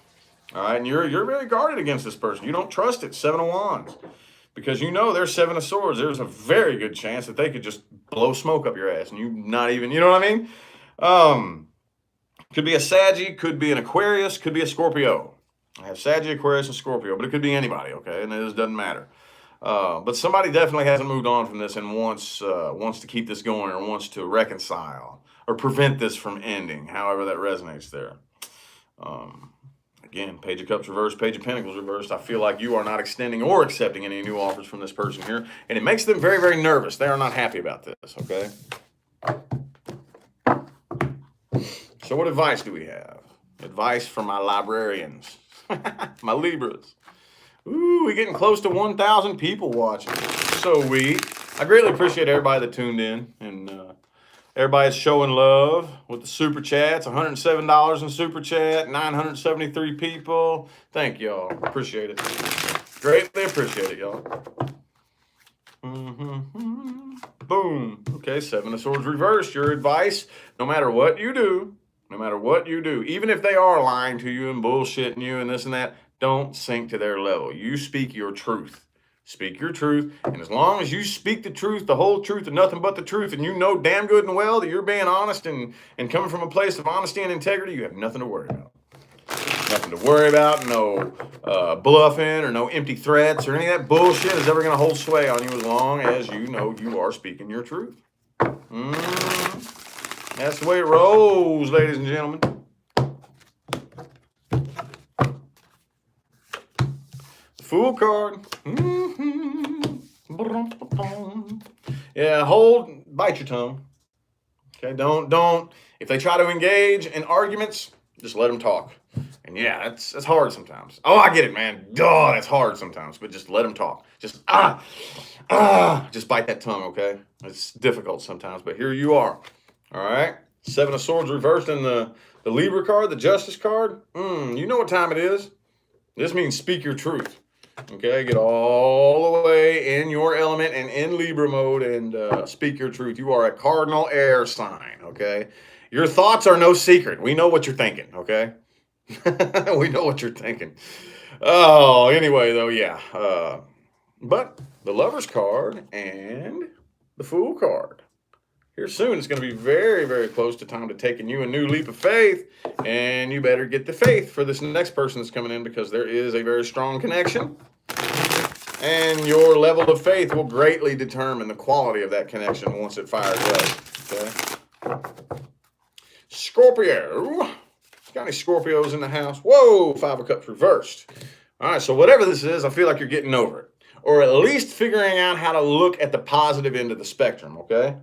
Speaker 1: All right, and you're very guarded against this person. You don't trust it. Seven of Wands. Because you know there's Seven of Swords. There's a very good chance that they could just blow smoke up your ass and you not even, you know what I mean? Could be a Saggy, could be an Aquarius, could be a Scorpio. I have Saggy, Aquarius, and Scorpio, but it could be anybody, okay? And it just doesn't matter. But somebody definitely hasn't moved on from this and wants to keep this going or wants to reconcile or prevent this from ending, however that resonates there. Again, Page of Cups reversed, Page of Pentacles reversed. I feel like you are not extending or accepting any new offers from this person here, and it makes them very, very nervous. They are not happy about this, okay? So what advice do we have? Advice from my librarians, my Libras. Ooh, we're getting close to 1,000 people watching. So I greatly appreciate everybody that tuned in and everybody's showing love with the super chats. $107 in super chat, 973 people. Thank y'all. Appreciate it. Greatly appreciate it, y'all. Boom. Okay, Seven of Swords reversed. Your advice, no matter what you do, even if they are lying to you and bullshitting you and this and that, don't sink to their level. You speak your truth. Speak your truth. And as long as you speak the truth, the whole truth, and nothing but the truth, and you know damn good and well that you're being honest and coming from a place of honesty and integrity, you have nothing to worry about. Nothing to worry about. No bluffing or no empty threats or any of that bullshit is ever going to hold sway on you as long as you know you are speaking your truth. That's the way it rolls, ladies and gentlemen. Fool card. Yeah, bite your tongue. Okay, don't. If they try to engage in arguments, just let them talk. And yeah, that's hard sometimes. Oh, I get it, man. Duh, that's hard sometimes. But just let them talk. Just just bite that tongue. Okay, it's difficult sometimes, but here you are. All right, Seven of Swords reversed in the Libra card, the Justice card. You know what time it is. This means speak your truth. Okay, get all the way in your element and in Libra mode and speak your truth. You are a cardinal air sign, okay? Your thoughts are no secret. We know what you're thinking, okay? We know what you're thinking. Oh, anyway, though, yeah. But the Lover's card and the Fool card. Here soon, it's going to be very, very close to time to taking you a new leap of faith. And you better get the faith for this next person that's coming in, because there is a very strong connection. And your level of faith will greatly determine the quality of that connection once it fires up. Okay. Scorpio. Got any Scorpios in the house? Whoa, Five of Cups reversed. All right, so whatever this is, I feel like you're getting over it. Or at least figuring out how to look at the positive end of the spectrum, okay?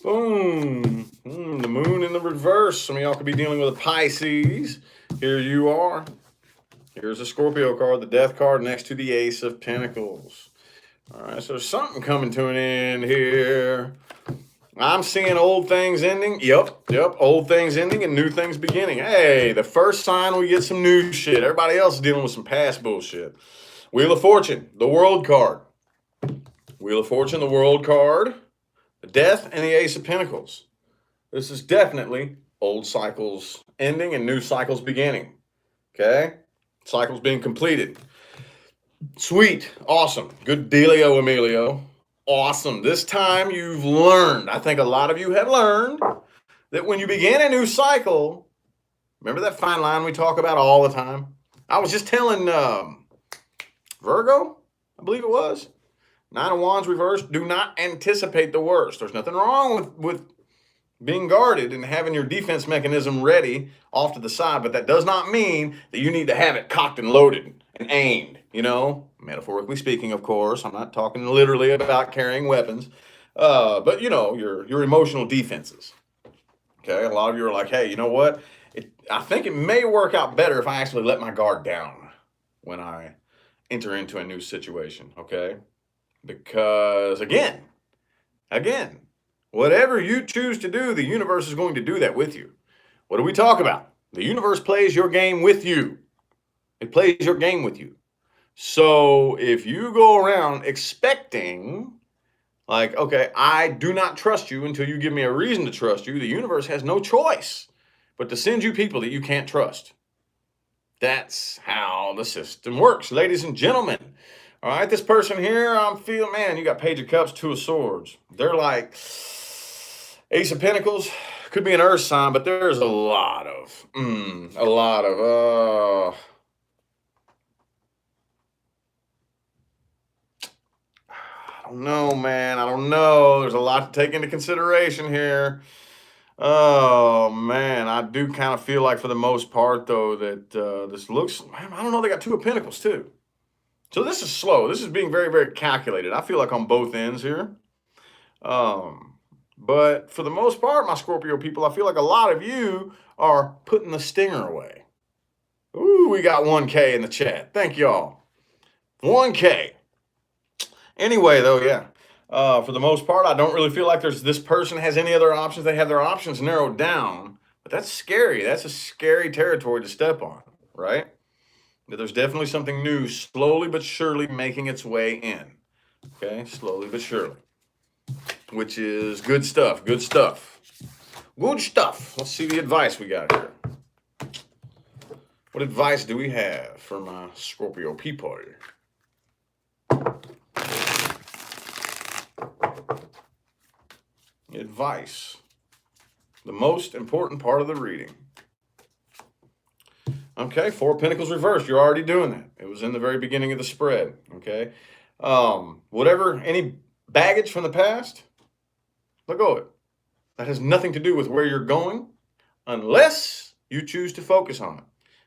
Speaker 1: Boom. The moon in the reverse. Some of y'all could be dealing with a Pisces. Here you are. Here's a Scorpio card, the Death card, next to the Ace of Pentacles. All right, so there's something coming to an end here. I'm seeing old things ending. Yep. Old things ending and new things beginning. Hey, the first sign we get some new shit. Everybody else is dealing with some past bullshit. Wheel of Fortune, the World card. Wheel of Fortune, the World card. The Death and the Ace of Pentacles. This is definitely old cycles ending and new cycles beginning. Okay? Cycles being completed. Sweet. Awesome. Good dealio, Emilio. Awesome. This time you've learned. I think a lot of you have learned that when you begin a new cycle, remember that fine line we talk about all the time? I was just telling Virgo, I believe it was. Nine of Wands reversed. Do not anticipate the worst. There's nothing wrong with being guarded and having your defense mechanism ready off to the side, but that does not mean that you need to have it cocked and loaded and aimed, you know, metaphorically speaking, of course. I'm not talking literally about carrying weapons, but, you know, your emotional defenses. Okay, a lot of you are like, hey, you know what? I think it may work out better if I actually let my guard down when I enter into a new situation, okay? Because, again, whatever you choose to do, the universe is going to do that with you. What do we talk about? The universe plays your game with you. It plays your game with you. So if you go around expecting, like, okay, I do not trust you until you give me a reason to trust you, the universe has no choice but to send you people that you can't trust. That's how the system works, ladies and gentlemen. All right, this person here, I'm feeling, man, you got Page of Cups, Two of Swords. They're like Ace of Pentacles, could be an earth sign, but there's a lot of, I don't know, man. I don't know. There's a lot to take into consideration here. Oh, man. I do kind of feel like for the most part, though, that this looks, man, I don't know. They got Two of Pentacles, too. So this is slow. This is being very, very calculated. I feel like on both ends here. But for the most part, my Scorpio people, I feel like a lot of you are putting the stinger away. Ooh, we got 1K in the chat. Thank y'all. 1K. Anyway, though, yeah. For the most part, I don't really feel like this person has any other options. They have their options narrowed down. But that's scary. That's a scary territory to step on, right? But there's definitely something new slowly but surely making its way in. Okay, slowly but surely. Which is good stuff, good stuff. Good stuff. Let's see the advice we got here. What advice do we have for my Scorpio people? Advice. The most important part of the reading. Okay, Four of Pentacles reversed. You're already doing that. It was in the very beginning of the spread. Okay. Whatever, any baggage from the past, let go of it. That has nothing to do with where you're going unless you choose to focus on it.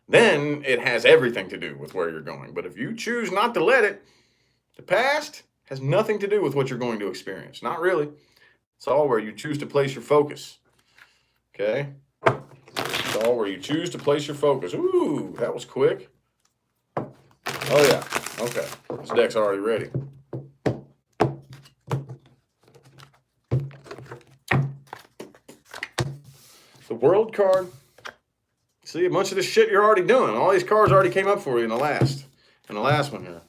Speaker 1: Then it has everything to do with where you're going. But if you choose not to let it, the past has nothing to do with what you're going to experience. Not really. It's all where you choose to place your focus. Okay? It's all where you choose to place your focus. Ooh, that was quick. Oh, yeah. Okay. This deck's already ready. The World card. See, a bunch of this shit you're already doing. All these cards already came up for you in the last one here.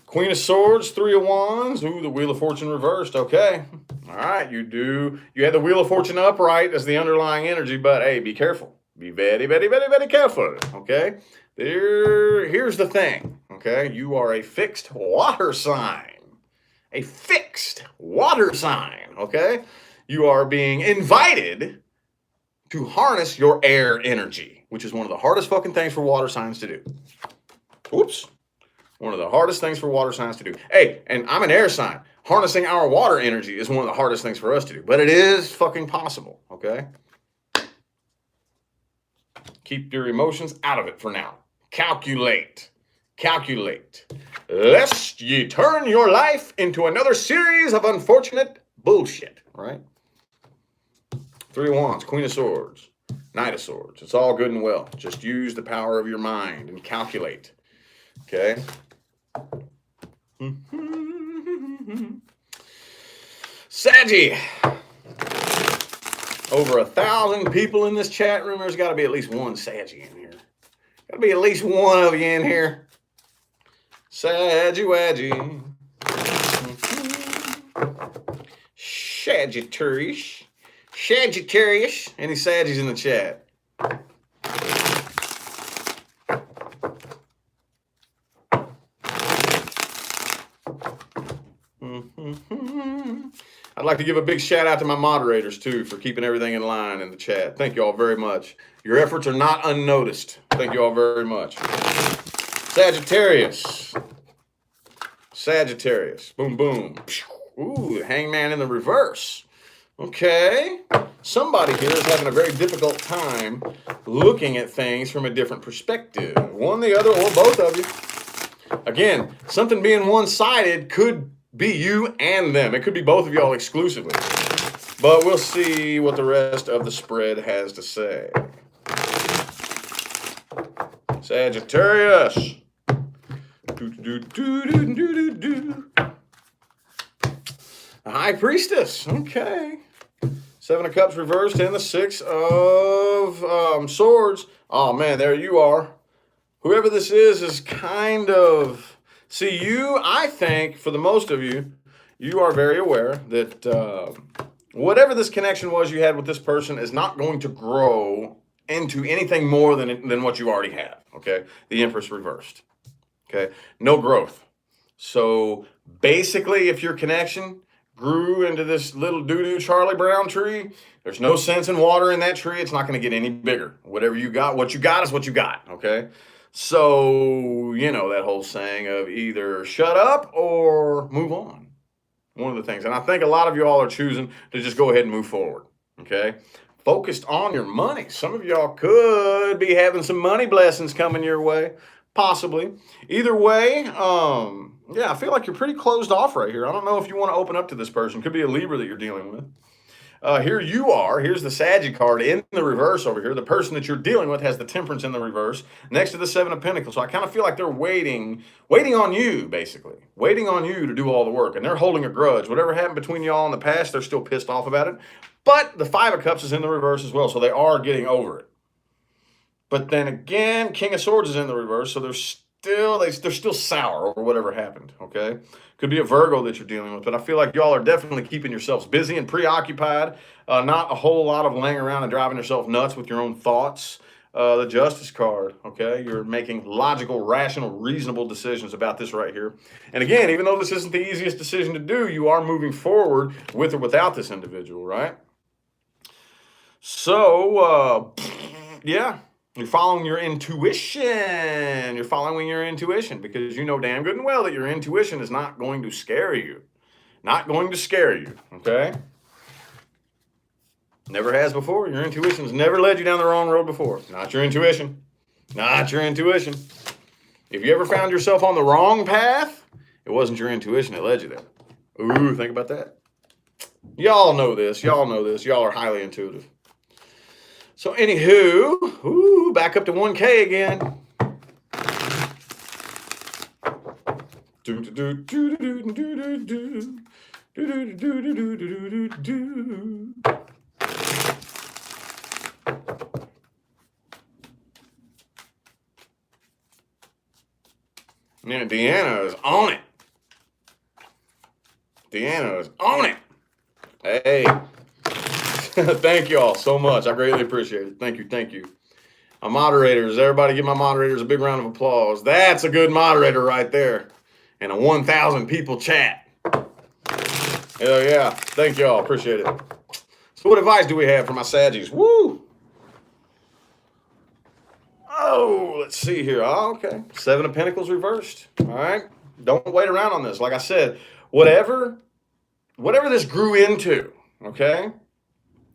Speaker 1: Queen of Swords, Three of Wands. Ooh, the Wheel of Fortune reversed. Okay. All right, you had the Wheel of Fortune upright as the underlying energy, but hey, be careful. Be very, very, very, very careful. Okay. Here's the thing. Okay. You are a fixed water sign. A fixed water sign. Okay. You are being invited to harness your air energy, which is one of the hardest fucking things for water signs to do. Oops. One of the hardest things for water signs to do. Hey, and I'm an air sign. Harnessing our water energy is one of the hardest things for us to do. But it is fucking possible, okay? Keep your emotions out of it for now. Calculate. Calculate. Lest ye turn your life into another series of unfortunate bullshit, right? Three of Wands, Queen of Swords, Knight of Swords. It's all good and well. Just use the power of your mind and calculate. Okay? Saggy. Over 1,000 people in this chat room. There's got to be at least one Saggy in here. Got to be at least one of you in here. Saggy-waggy. Sagittarius. Sagittarius. Any Saggies in the chat? I'd like to give a big shout out to my moderators too for keeping everything in line in the chat. Thank you all very much. Your efforts are not unnoticed. Thank you all very much. Sagittarius. Sagittarius. Boom, boom. Ooh, Hangman in the reverse. Okay. Somebody here is having a very difficult time looking at things from a different perspective. One, the other, or both of you. Again, something being one-sided could be you and them. It could be both of y'all exclusively. But we'll see what the rest of the spread has to say. Sagittarius. The High Priestess. Okay. Seven of Cups reversed and the Six of Swords. Oh, man, there you are. Whoever this is kind of... See, I think, for the most of you, you are very aware that whatever this connection was you had with this person is not going to grow into anything more than what you already have, okay? The Empress reversed, okay? No growth. So, basically, if your connection grew into this little doo-doo Charlie Brown tree, there's no sense in water in that tree. It's not going to get any bigger. Whatever you got, what you got is what you got, okay? So, you know, that whole saying of either shut up or move on. One of the things. And I think a lot of y'all are choosing to just go ahead and move forward. Okay? Focused on your money. Some of y'all could be having some money blessings coming your way. Possibly. Either way, yeah, I feel like you're pretty closed off right here. I don't know if you want to open up to this person. Could be a Libra that you're dealing with. Here you are. Here's the Saggy card in the reverse over here. The person that you're dealing with has the Temperance in the reverse next to the Seven of Pentacles. So I kind of feel like they're waiting on you, basically. Waiting on you to do all the work. And they're holding a grudge. Whatever happened between y'all in the past, they're still pissed off about it. But the Five of Cups is in the reverse as well. So they are getting over it. But then again, King of Swords is in the reverse. So they're still sour over whatever happened, okay? Could be a Virgo that you're dealing with, but I feel like y'all are definitely keeping yourselves busy and preoccupied. Not a whole lot of laying around and driving yourself nuts with your own thoughts. The Justice card, okay? You're making logical, rational, reasonable decisions about this right here. And again, even though this isn't the easiest decision to do, you are moving forward with or without this individual, right? So, yeah. You're following your intuition. You're following your intuition because you know damn good and well that your intuition is not going to scare you. Not going to scare you, okay? Never has before. Your intuition's never led you down the wrong road before. Not your intuition. Not your intuition. If you ever found yourself on the wrong path, it wasn't your intuition that led you there. Ooh, think about that. Y'all know this. Y'all know this. Y'all are highly intuitive. So anywho, back up to 1K again. Yeah, Deanna is on it. Deanna is on it. Hey, thank you all so much. I greatly appreciate it. Thank you, thank you. My moderators, everybody give my moderators a big round of applause. That's a good moderator right there. And a 1,000 people chat. Hell yeah. Thank you all. Appreciate it. So what advice do we have for my Saggies? Woo! Oh, let's see here. Oh, okay. 7 of Pentacles reversed. All right. Don't wait around on this. Like I said, whatever this grew into, okay?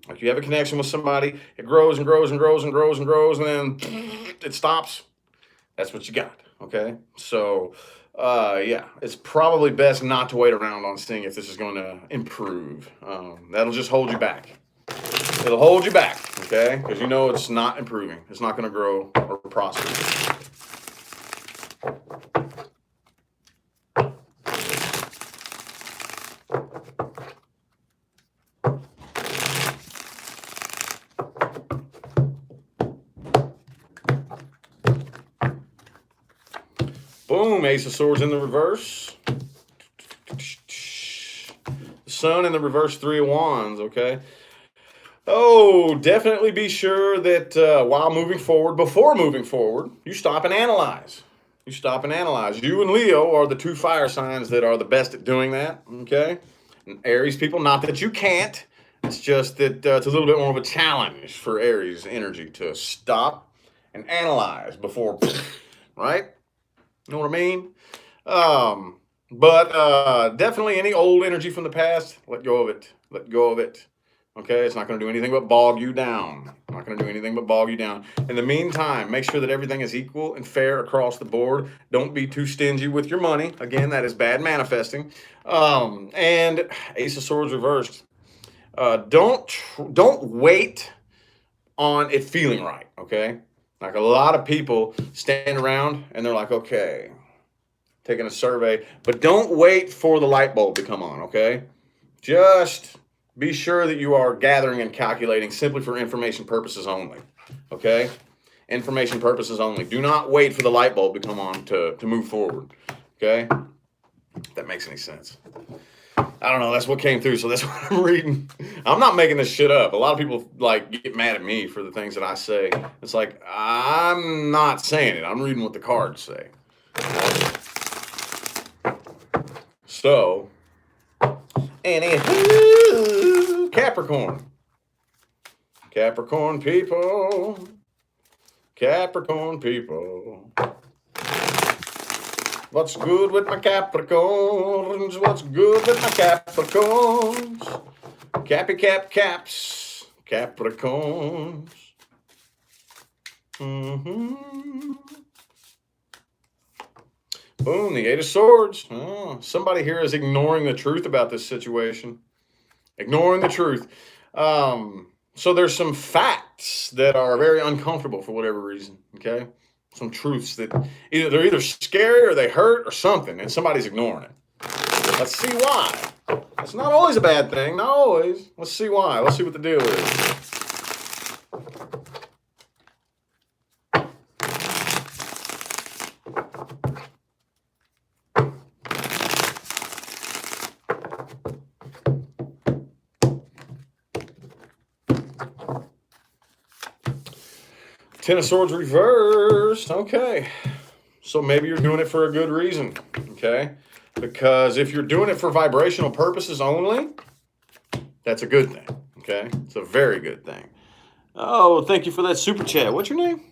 Speaker 1: Like you have a connection with somebody, it grows and grows and grows and grows and grows, and then it stops. That's what you got, okay? So, yeah, it's probably best not to wait around on seeing if this is going to improve. That'll just hold you back. It'll hold you back, okay? Because you know it's not improving. It's not going to grow or prosper. Boom, Ace of Swords in the reverse. The Sun in the reverse, 3 of Wands, okay? Oh, definitely be sure that while moving forward, before moving forward, you stop and analyze. You stop and analyze. You and Leo are the 2 fire signs that are the best at doing that, okay? And Aries people, not that you can't. It's just that it's a little bit more of a challenge for Aries energy to stop and analyze before, right? You know what I mean? But definitely any old energy from the past, let go of it. Let go of it. Okay, it's not going to do anything but bog you down. Not going to do anything but bog you down. In the meantime, make sure that everything is equal and fair across the board. Don't be too stingy with your money. Again, that is bad manifesting. And Ace of Swords reversed. Don't wait on it feeling right, okay? Like a lot of people stand around and they're like, okay, taking a survey, but don't wait for the light bulb to come on, okay? Just be sure that you are gathering and calculating simply for information purposes only, okay? Information purposes only. Do not wait for the light bulb to come on to move forward, okay? If that makes any sense. I don't know. That's what came through, so that's what I'm reading. I'm not making this shit up. A lot of people like get mad at me for the things that I say. It's like, I'm not saying it. I'm reading what the cards say. So, anywho, Capricorn. Capricorn people. Capricorn people. What's good with my Capricorns? What's good with my Capricorns? Cappy cap caps. Capricorns. Boom, the 8 of Swords. Oh, somebody here is ignoring the truth about this situation. Ignoring the truth. So there's some facts that are very uncomfortable for whatever reason, okay? Some truths that they're either scary or they hurt or something, and somebody's ignoring it. Let's see why. It's not always a bad thing, not always. Let's see why. Let's see what the deal is. 10 of Swords reversed. Okay. So maybe you're doing it for a good reason. Okay. Because if you're doing it for vibrational purposes only, that's a good thing. Okay. It's a very good thing. Oh, thank you for that super chat. What's your name?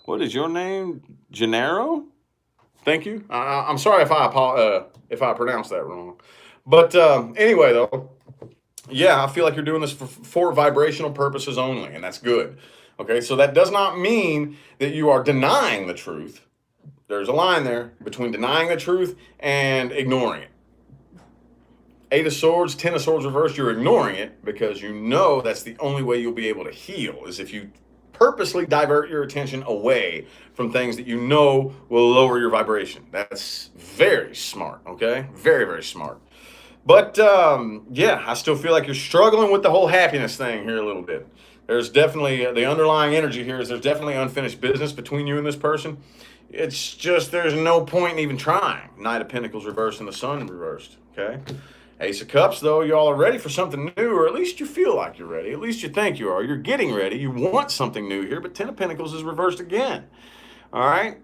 Speaker 1: What is your name? Gennaro? Thank you. I'm sorry if I pronounced that wrong. But anyway, though, yeah, I feel like you're doing this for vibrational purposes only, and that's good. Okay, so that does not mean that you are denying the truth. There's a line there between denying the truth and ignoring it. 8 of Swords, 10 of Swords reversed, you're ignoring it because you know that's the only way you'll be able to heal is if you purposely divert your attention away from things that you know will lower your vibration. That's very smart, okay? Very, very smart. But yeah, I still feel like you're struggling with the whole happiness thing here a little bit. There's definitely the underlying energy here is there's definitely unfinished business between you and this person. It's just there's no point in even trying. Knight of Pentacles reversed and the Sun reversed, okay? Ace of Cups, though, y'all are ready for something new, or at least you feel like you're ready. At least you think you are. You're getting ready. You want something new here, but Ten of Pentacles is reversed again, all right?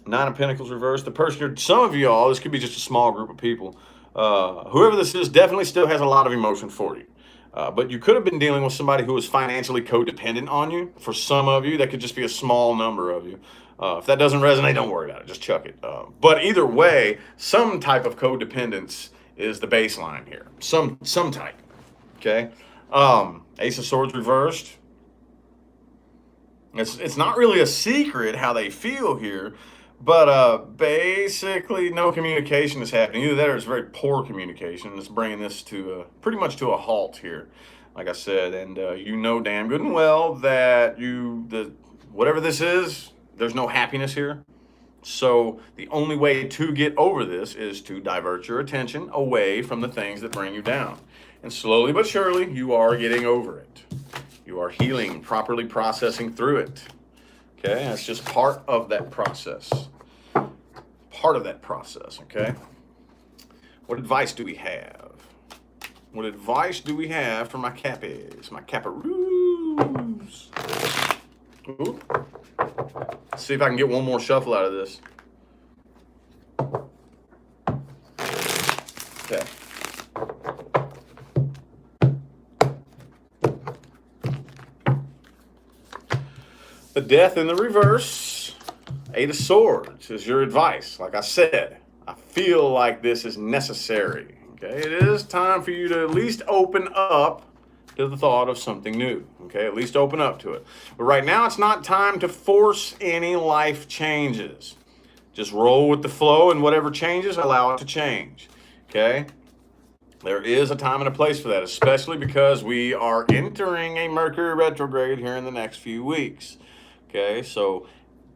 Speaker 1: Nine of Pentacles reversed. The person, some of y'all, this could be just a small group of people. Whoever this is definitely still has a lot of emotion for you. But you could have been dealing with somebody who was financially codependent on you. For some of you, that could just be a small number of you. If that doesn't resonate, don't worry about it. Just chuck it. But either way, some type of codependence is the baseline here. Some type. Okay. Ace of Swords reversed. It's not really a secret how they feel here, but basically no communication is happening. Either that or it's very poor communication. It's bringing this to pretty much to a halt here, like I said. And you know damn good and well that whatever this is, there's no happiness here. So the only way to get over this is to divert your attention away from the things that bring you down. And slowly but surely, you are getting over it. You are healing, properly processing through it. Okay, that's just part of that process. Part of that process, okay? What advice do we have? What advice do we have for my Cappies, my Caparoos? Ooh. Let's see if I can get one more shuffle out of this. Okay. The Death in the reverse, Eight of Swords is your advice. Like I said, I feel like this is necessary. Okay, it is time for you to at least open up to the thought of something new. Okay, at least open up to it. But right now, it's not time to force any life changes. Just roll with the flow, and whatever changes, allow it to change. Okay. There is a time and a place for that, especially because we are entering a Mercury retrograde here in the next few weeks. Okay, so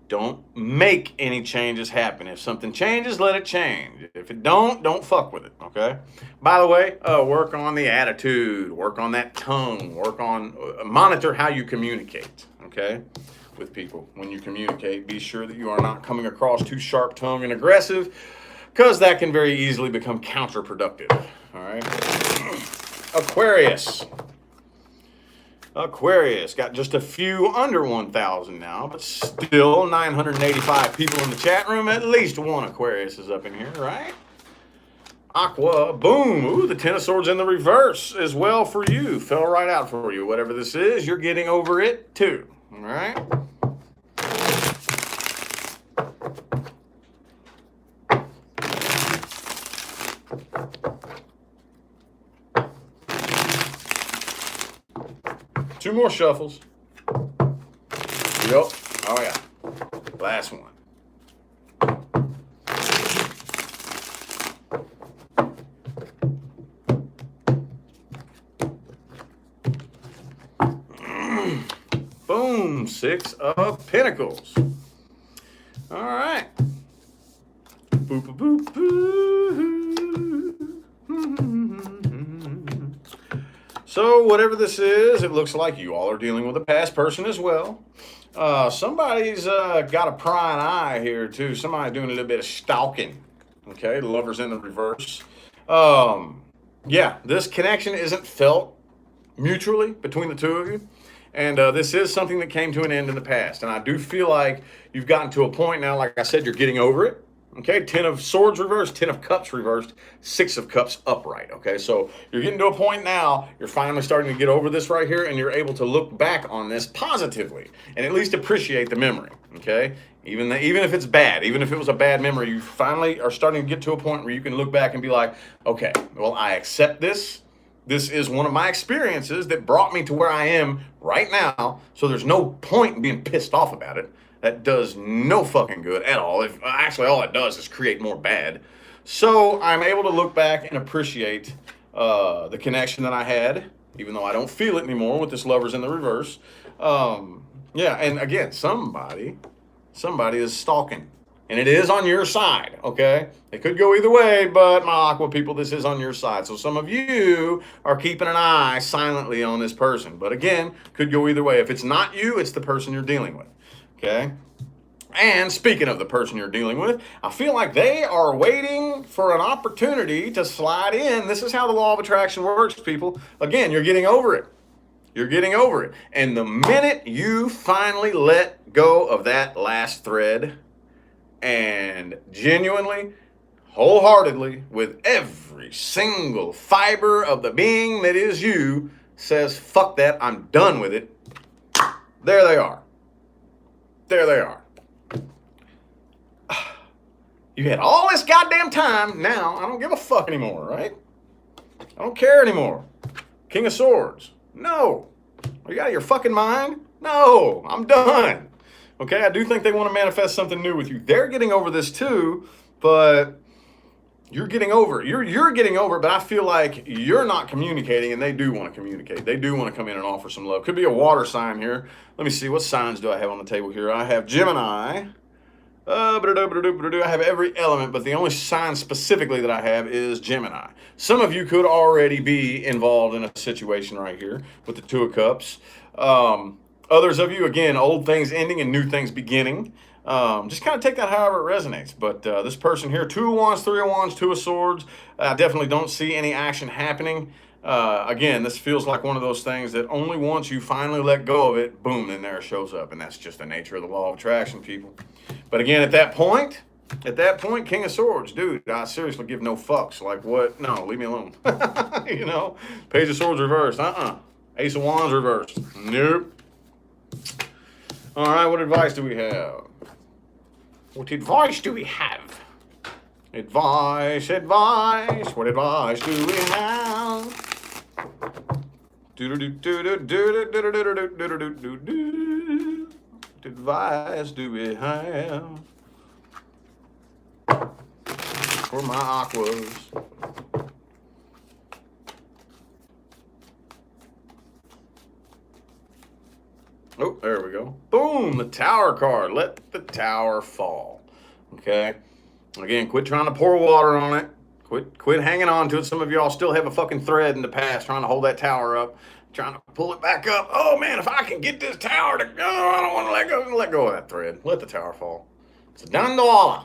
Speaker 1: don't make any changes happen. If something changes, let it change. If it don't fuck with it, okay? By the way, work on the attitude, work on that tongue, work on, monitor how you communicate, okay, with people. When you communicate, be sure that you are not coming across too sharp-tongued and aggressive, because that can very easily become counterproductive, all right? Aquarius. Aquarius got just a few under 1,000 now, but still 985 people in the chat room. At least one Aquarius is up in here, right? Aqua, boom. Ooh, the Ten of Swords in the reverse as well for you. Fell right out for you. Whatever this is, you're getting over it too, all right? Two more shuffles. Yep. Oh, yeah. Last one. Boom. Six of Pentacles. All right. Boop, boop, boop, boop. So whatever this is, it looks like you all are dealing with a past person as well. Somebody's got a prying eye here too. Somebody doing a little bit of stalking. Okay, the Lover's in the reverse. Yeah, this connection isn't felt mutually between the two of you. And this is something that came to an end in the past. And I do feel like you've gotten to a point now, like I said, you're getting over it. Okay, Ten of Swords reversed, Ten of Cups reversed, Six of Cups upright. Okay, so you're getting to a point now, you're finally starting to get over this right here, and you're able to look back on this positively and at least appreciate the memory. Okay, even if it's bad, even if it was a bad memory, you finally are starting to get to a point where you can look back and be like, okay, well, I accept this. This is one of my experiences that brought me to where I am right now, so there's no point in being pissed off about it. That does no fucking good at all. Actually, all it does is create more bad. So I'm able to look back and appreciate the connection that I had, even though I don't feel it anymore with this Lover's in the reverse. Yeah, and again, somebody is stalking. And it is on your side, okay? It could go either way, but my Aqua people, this is on your side. So some of you are keeping an eye silently on this person. But again, could go either way. If it's not you, it's the person you're dealing with, okay? And speaking of the person you're dealing with, I feel like they are waiting for an opportunity to slide in. This is how the law of attraction works, people. Again, you're getting over it. You're getting over it. And the minute you finally let go of that last thread and genuinely, wholeheartedly, with every single fiber of the being that is you, says, fuck that, I'm done with it. There they are. There they are. You had all this goddamn time. Now, I don't give a fuck anymore, right? I don't care anymore. King of Swords. No. Are you out of your fucking mind? No. I'm done. Okay, I do think they want to manifest something new with you. They're getting over this too, but you're getting over it. You're getting over it, but I feel like you're not communicating, and they do want to communicate. They do want to come in and offer some love. Could be a water sign here. Let me see. What signs do I have on the table here? I have Gemini. I have every element, but the only sign specifically that I have is Gemini. Some of you could already be involved in a situation right here with the Two of Cups. Others of you, again, old things ending and new things beginning. Just kind of take that however it resonates. But this person here, 2 of Wands, 3 of Wands, 2 of Swords, I definitely don't see any action happening. Again, this feels like one of those things that only once you finally let go of it, boom, then there it shows up. And that's just the nature of the law of attraction, people. But again, at that point, King of Swords, dude, I seriously give no fucks. Like what? No, leave me alone. You know, Page of Swords reversed. Ace of Wands reversed. Nope. All right, what advice do we have? What advice do we have? Advice. What advice do we have? What advice do we have for my aquas? Oh, there we go. Boom, the Tower card. Let the Tower fall. Okay. Again, quit trying to pour water on it. Quit hanging on to it. Some of y'all still have a fucking thread in the past trying to hold that tower up, trying to pull it back up. Oh man, if I can get this tower to go, I don't want to let go of that thread. Let the tower fall. It's a done dollar.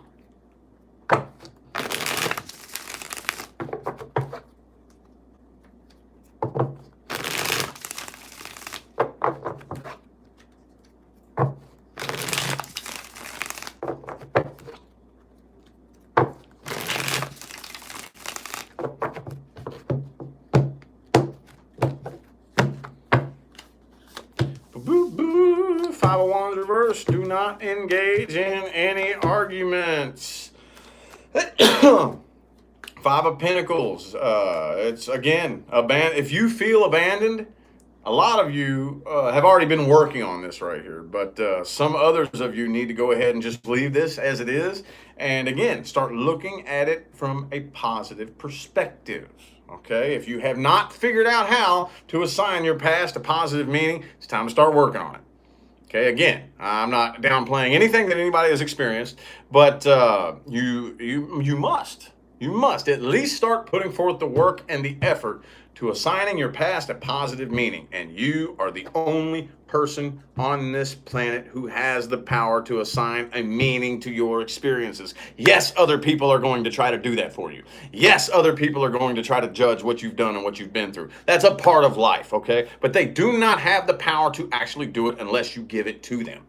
Speaker 1: Five of Wands reverse. Do not engage in any arguments. 5 of Pentacles. It's again, if you feel abandoned, a lot of you have already been working on this right here, but some others of you need to go ahead and just leave this as it is. And again, start looking at it from a positive perspective. Okay, if you have not figured out how to assign your past a positive meaning, it's time to start working on it. Okay, again, I'm not downplaying anything that anybody has experienced, but you must at least start putting forth the work and the effort to assigning your past a positive meaning. And you are the only person on this planet who has the power to assign a meaning to your experiences. Yes, other people are going to try to do that for you. Yes, other people are going to try to judge what you've done and what you've been through. That's a part of life, okay? But they do not have the power to actually do it unless you give it to them,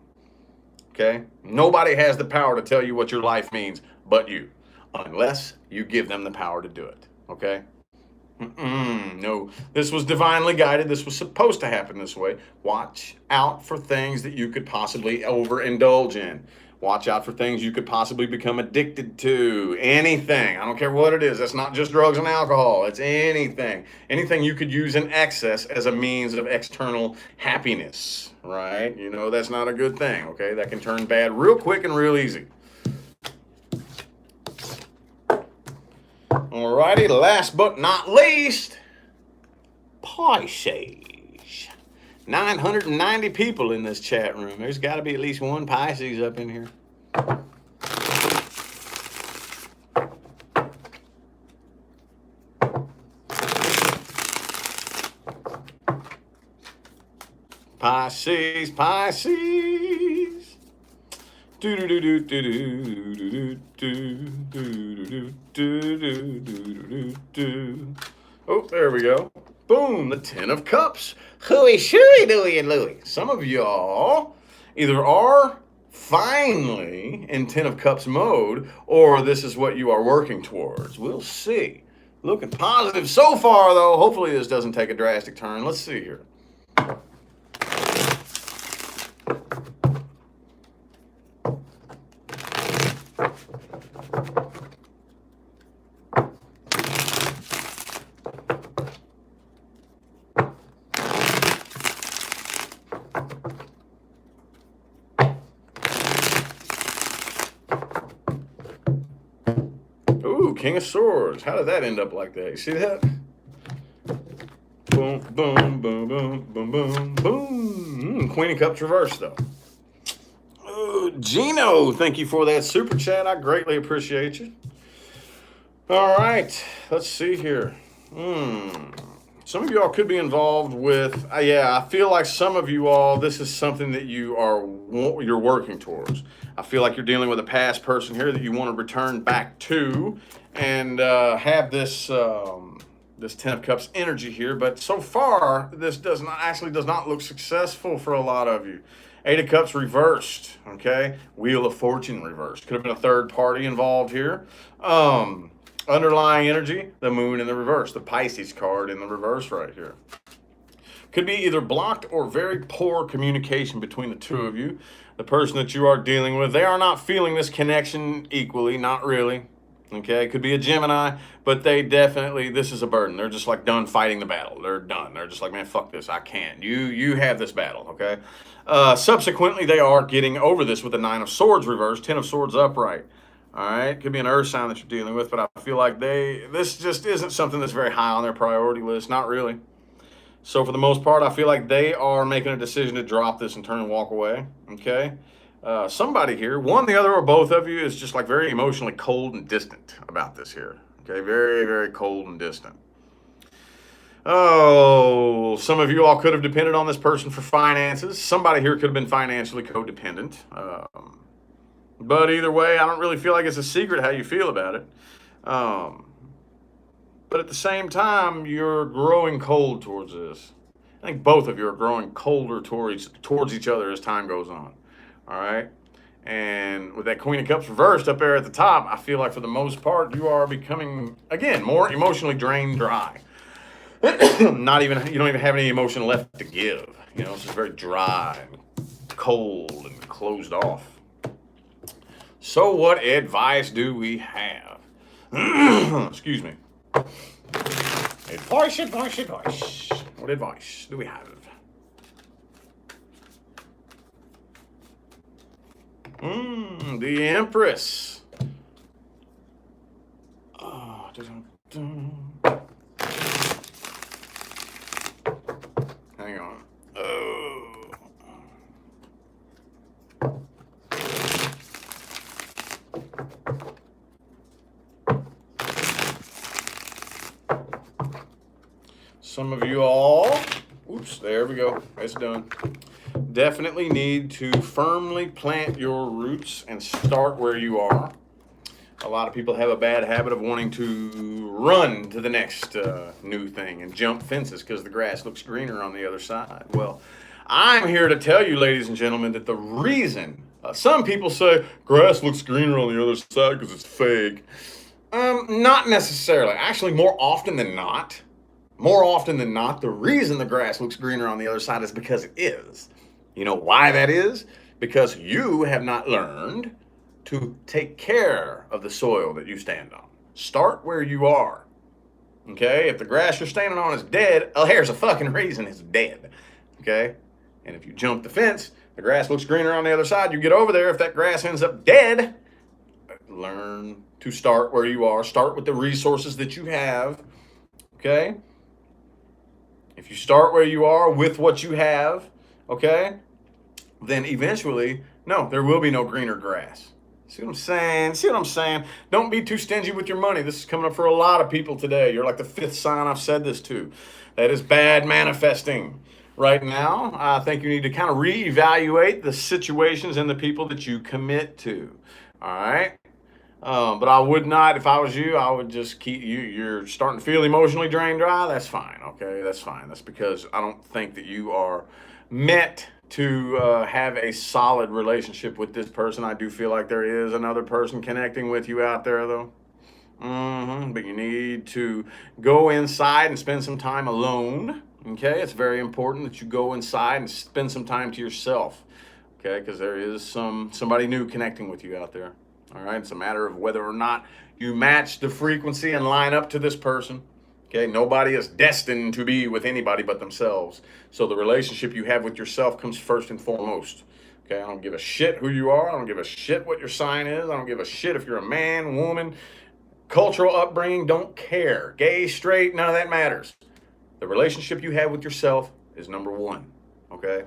Speaker 1: okay? Nobody has the power to tell you what your life means but you, unless you give them the power to do it, okay? No, this was divinely guided. This was supposed to happen this way. Watch out for things that you could possibly overindulge in. Watch out for things you could possibly become addicted to. Anything. I don't care what it is. That's not just drugs and alcohol. It's anything. Anything you could use in excess as a means of external happiness, right? You know, that's not a good thing, okay? That can turn bad real quick and real easy. Alrighty, last but not least, Pisces. 990 people in this chat room. There's got to be at least one Pisces up in here. Pisces, Pisces. Oh, there we go. Boom, the 10 of Cups. Hooey, shooey, dooey, and louie. Some of y'all either are finally in 10 of Cups mode, or this is what you are working towards. We'll see. Looking positive so far, though. Hopefully this doesn't take a drastic turn. Let's see here. King of Swords. How did that end up like that? You see that? Boom, boom, boom, boom, boom, boom, boom. Queen of Cups reversed, though. Oh, Gino, thank you for that super chat. I greatly appreciate you. All right, let's see here. Some of y'all could be involved with, yeah, I feel like some of you all, this is something that you're working towards. I feel like you're dealing with a past person here that you want to return back to and have this this 10 of Cups energy here. But so far, this does not look successful for a lot of you. 8 of Cups reversed, okay? Wheel of Fortune reversed. Could have been a third party involved here. Underlying energy, the Moon in the reverse, the Pisces card in the reverse right here. Could be either blocked or very poor communication between the two of you. The person that you are dealing with, they are not feeling this connection equally, not really. Okay, could be a Gemini, but they definitely, this is a burden. They're just like done fighting the battle. They're done. They're just like, man, fuck this. I can't. You have this battle, okay? Subsequently, they are getting over this with the 9 of Swords reversed, 10 of Swords upright. All right, could be an earth sign that you're dealing with, but I feel like this just isn't something that's very high on their priority list. Not really. So for the most part, I feel like they are making a decision to drop this and turn and walk away, okay? Somebody here, one, the other, or both of you is just like very emotionally cold and distant about this here, okay? Very, very cold and distant. Oh, some of you all could have depended on this person for finances. Somebody here could have been financially codependent. But either way, I don't really feel like it's a secret how you feel about it. But at the same time, you're growing cold towards this. I think both of you are growing colder towards each other as time goes on. All right? And with that Queen of Cups reversed up there at the top, I feel like for the most part, you are becoming, again, more emotionally drained dry. You don't even have any emotion left to give. You know, it's just very dry and cold and closed off. So what advice do we have? Excuse me. Advice. What advice do we have? The Empress. Hang on. Some of you all, oops, there we go, it's done. Definitely need to firmly plant your roots and start where you are. A lot of people have a bad habit of wanting to run to the next new thing and jump fences because the grass looks greener on the other side. Well, I'm here to tell you, ladies and gentlemen, that the reason, some people say grass looks greener on the other side because it's fake. Not necessarily. Actually, more often than not, the reason the grass looks greener on the other side is because it is. You know why that is? Because you have not learned to take care of the soil that you stand on. Start where you are. Okay? If the grass you're standing on is dead, oh, there's a fucking reason it's dead. Okay? And if you jump the fence, the grass looks greener on the other side, you get over there. If that grass ends up dead, learn to start where you are. Start with the resources that you have. Okay? If you start where you are with what you have, okay, then eventually, no, there will be no greener grass. See what I'm saying? See what I'm saying? Don't be too stingy with your money. This is coming up for a lot of people today. You're like the fifth sign I've said this to. That is bad manifesting. Right now, I think you need to kind of reevaluate the situations and the people that you commit to. All right? But I would not, if I was you, I would just keep you. You're starting to feel emotionally drained dry. That's fine. Okay, that's fine. That's because I don't think that you are meant to have a solid relationship with this person. I do feel like there is another person connecting with you out there, though. But you need to go inside and spend some time alone. Okay, it's very important that you go inside and spend some time to yourself. Okay, because there is somebody new connecting with you out there. All right, it's a matter of whether or not you match the frequency and line up to this person. Okay, nobody is destined to be with anybody but themselves. So the relationship you have with yourself comes first and foremost. Okay, I don't give a shit who you are. I don't give a shit what your sign is. I don't give a shit if you're a man, woman, cultural upbringing, don't care. Gay, straight, none of that matters. The relationship you have with yourself is number one. Okay?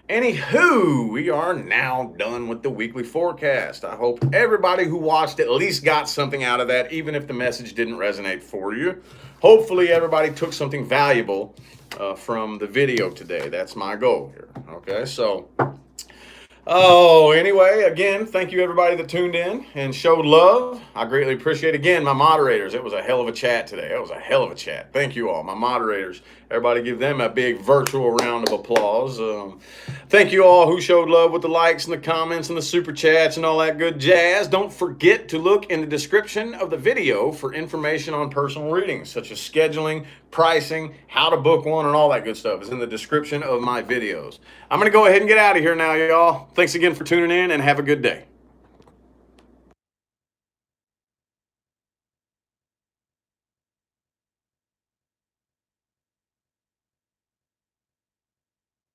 Speaker 1: Anywho, we are now done with the weekly forecast. I hope everybody who watched at least got something out of that, even if the message didn't resonate for you. Hopefully everybody took something valuable from the video today. That's my goal here. Okay, so... anyway, again, thank you everybody that tuned in and showed love. I greatly appreciate, again, my moderators. It was a hell of a chat today. It was a hell of a chat. Thank you all, my moderators. Everybody give them a big virtual round of applause. Thank you all who showed love with the likes and the comments and the super chats and all that good jazz. Don't forget to look in the description of the video for information on personal readings, such as scheduling, pricing, how to book one, and all that good stuff is in the description of my videos. I'm going to go ahead and get out of here now, y'all. Thanks again for tuning in, and have a good day.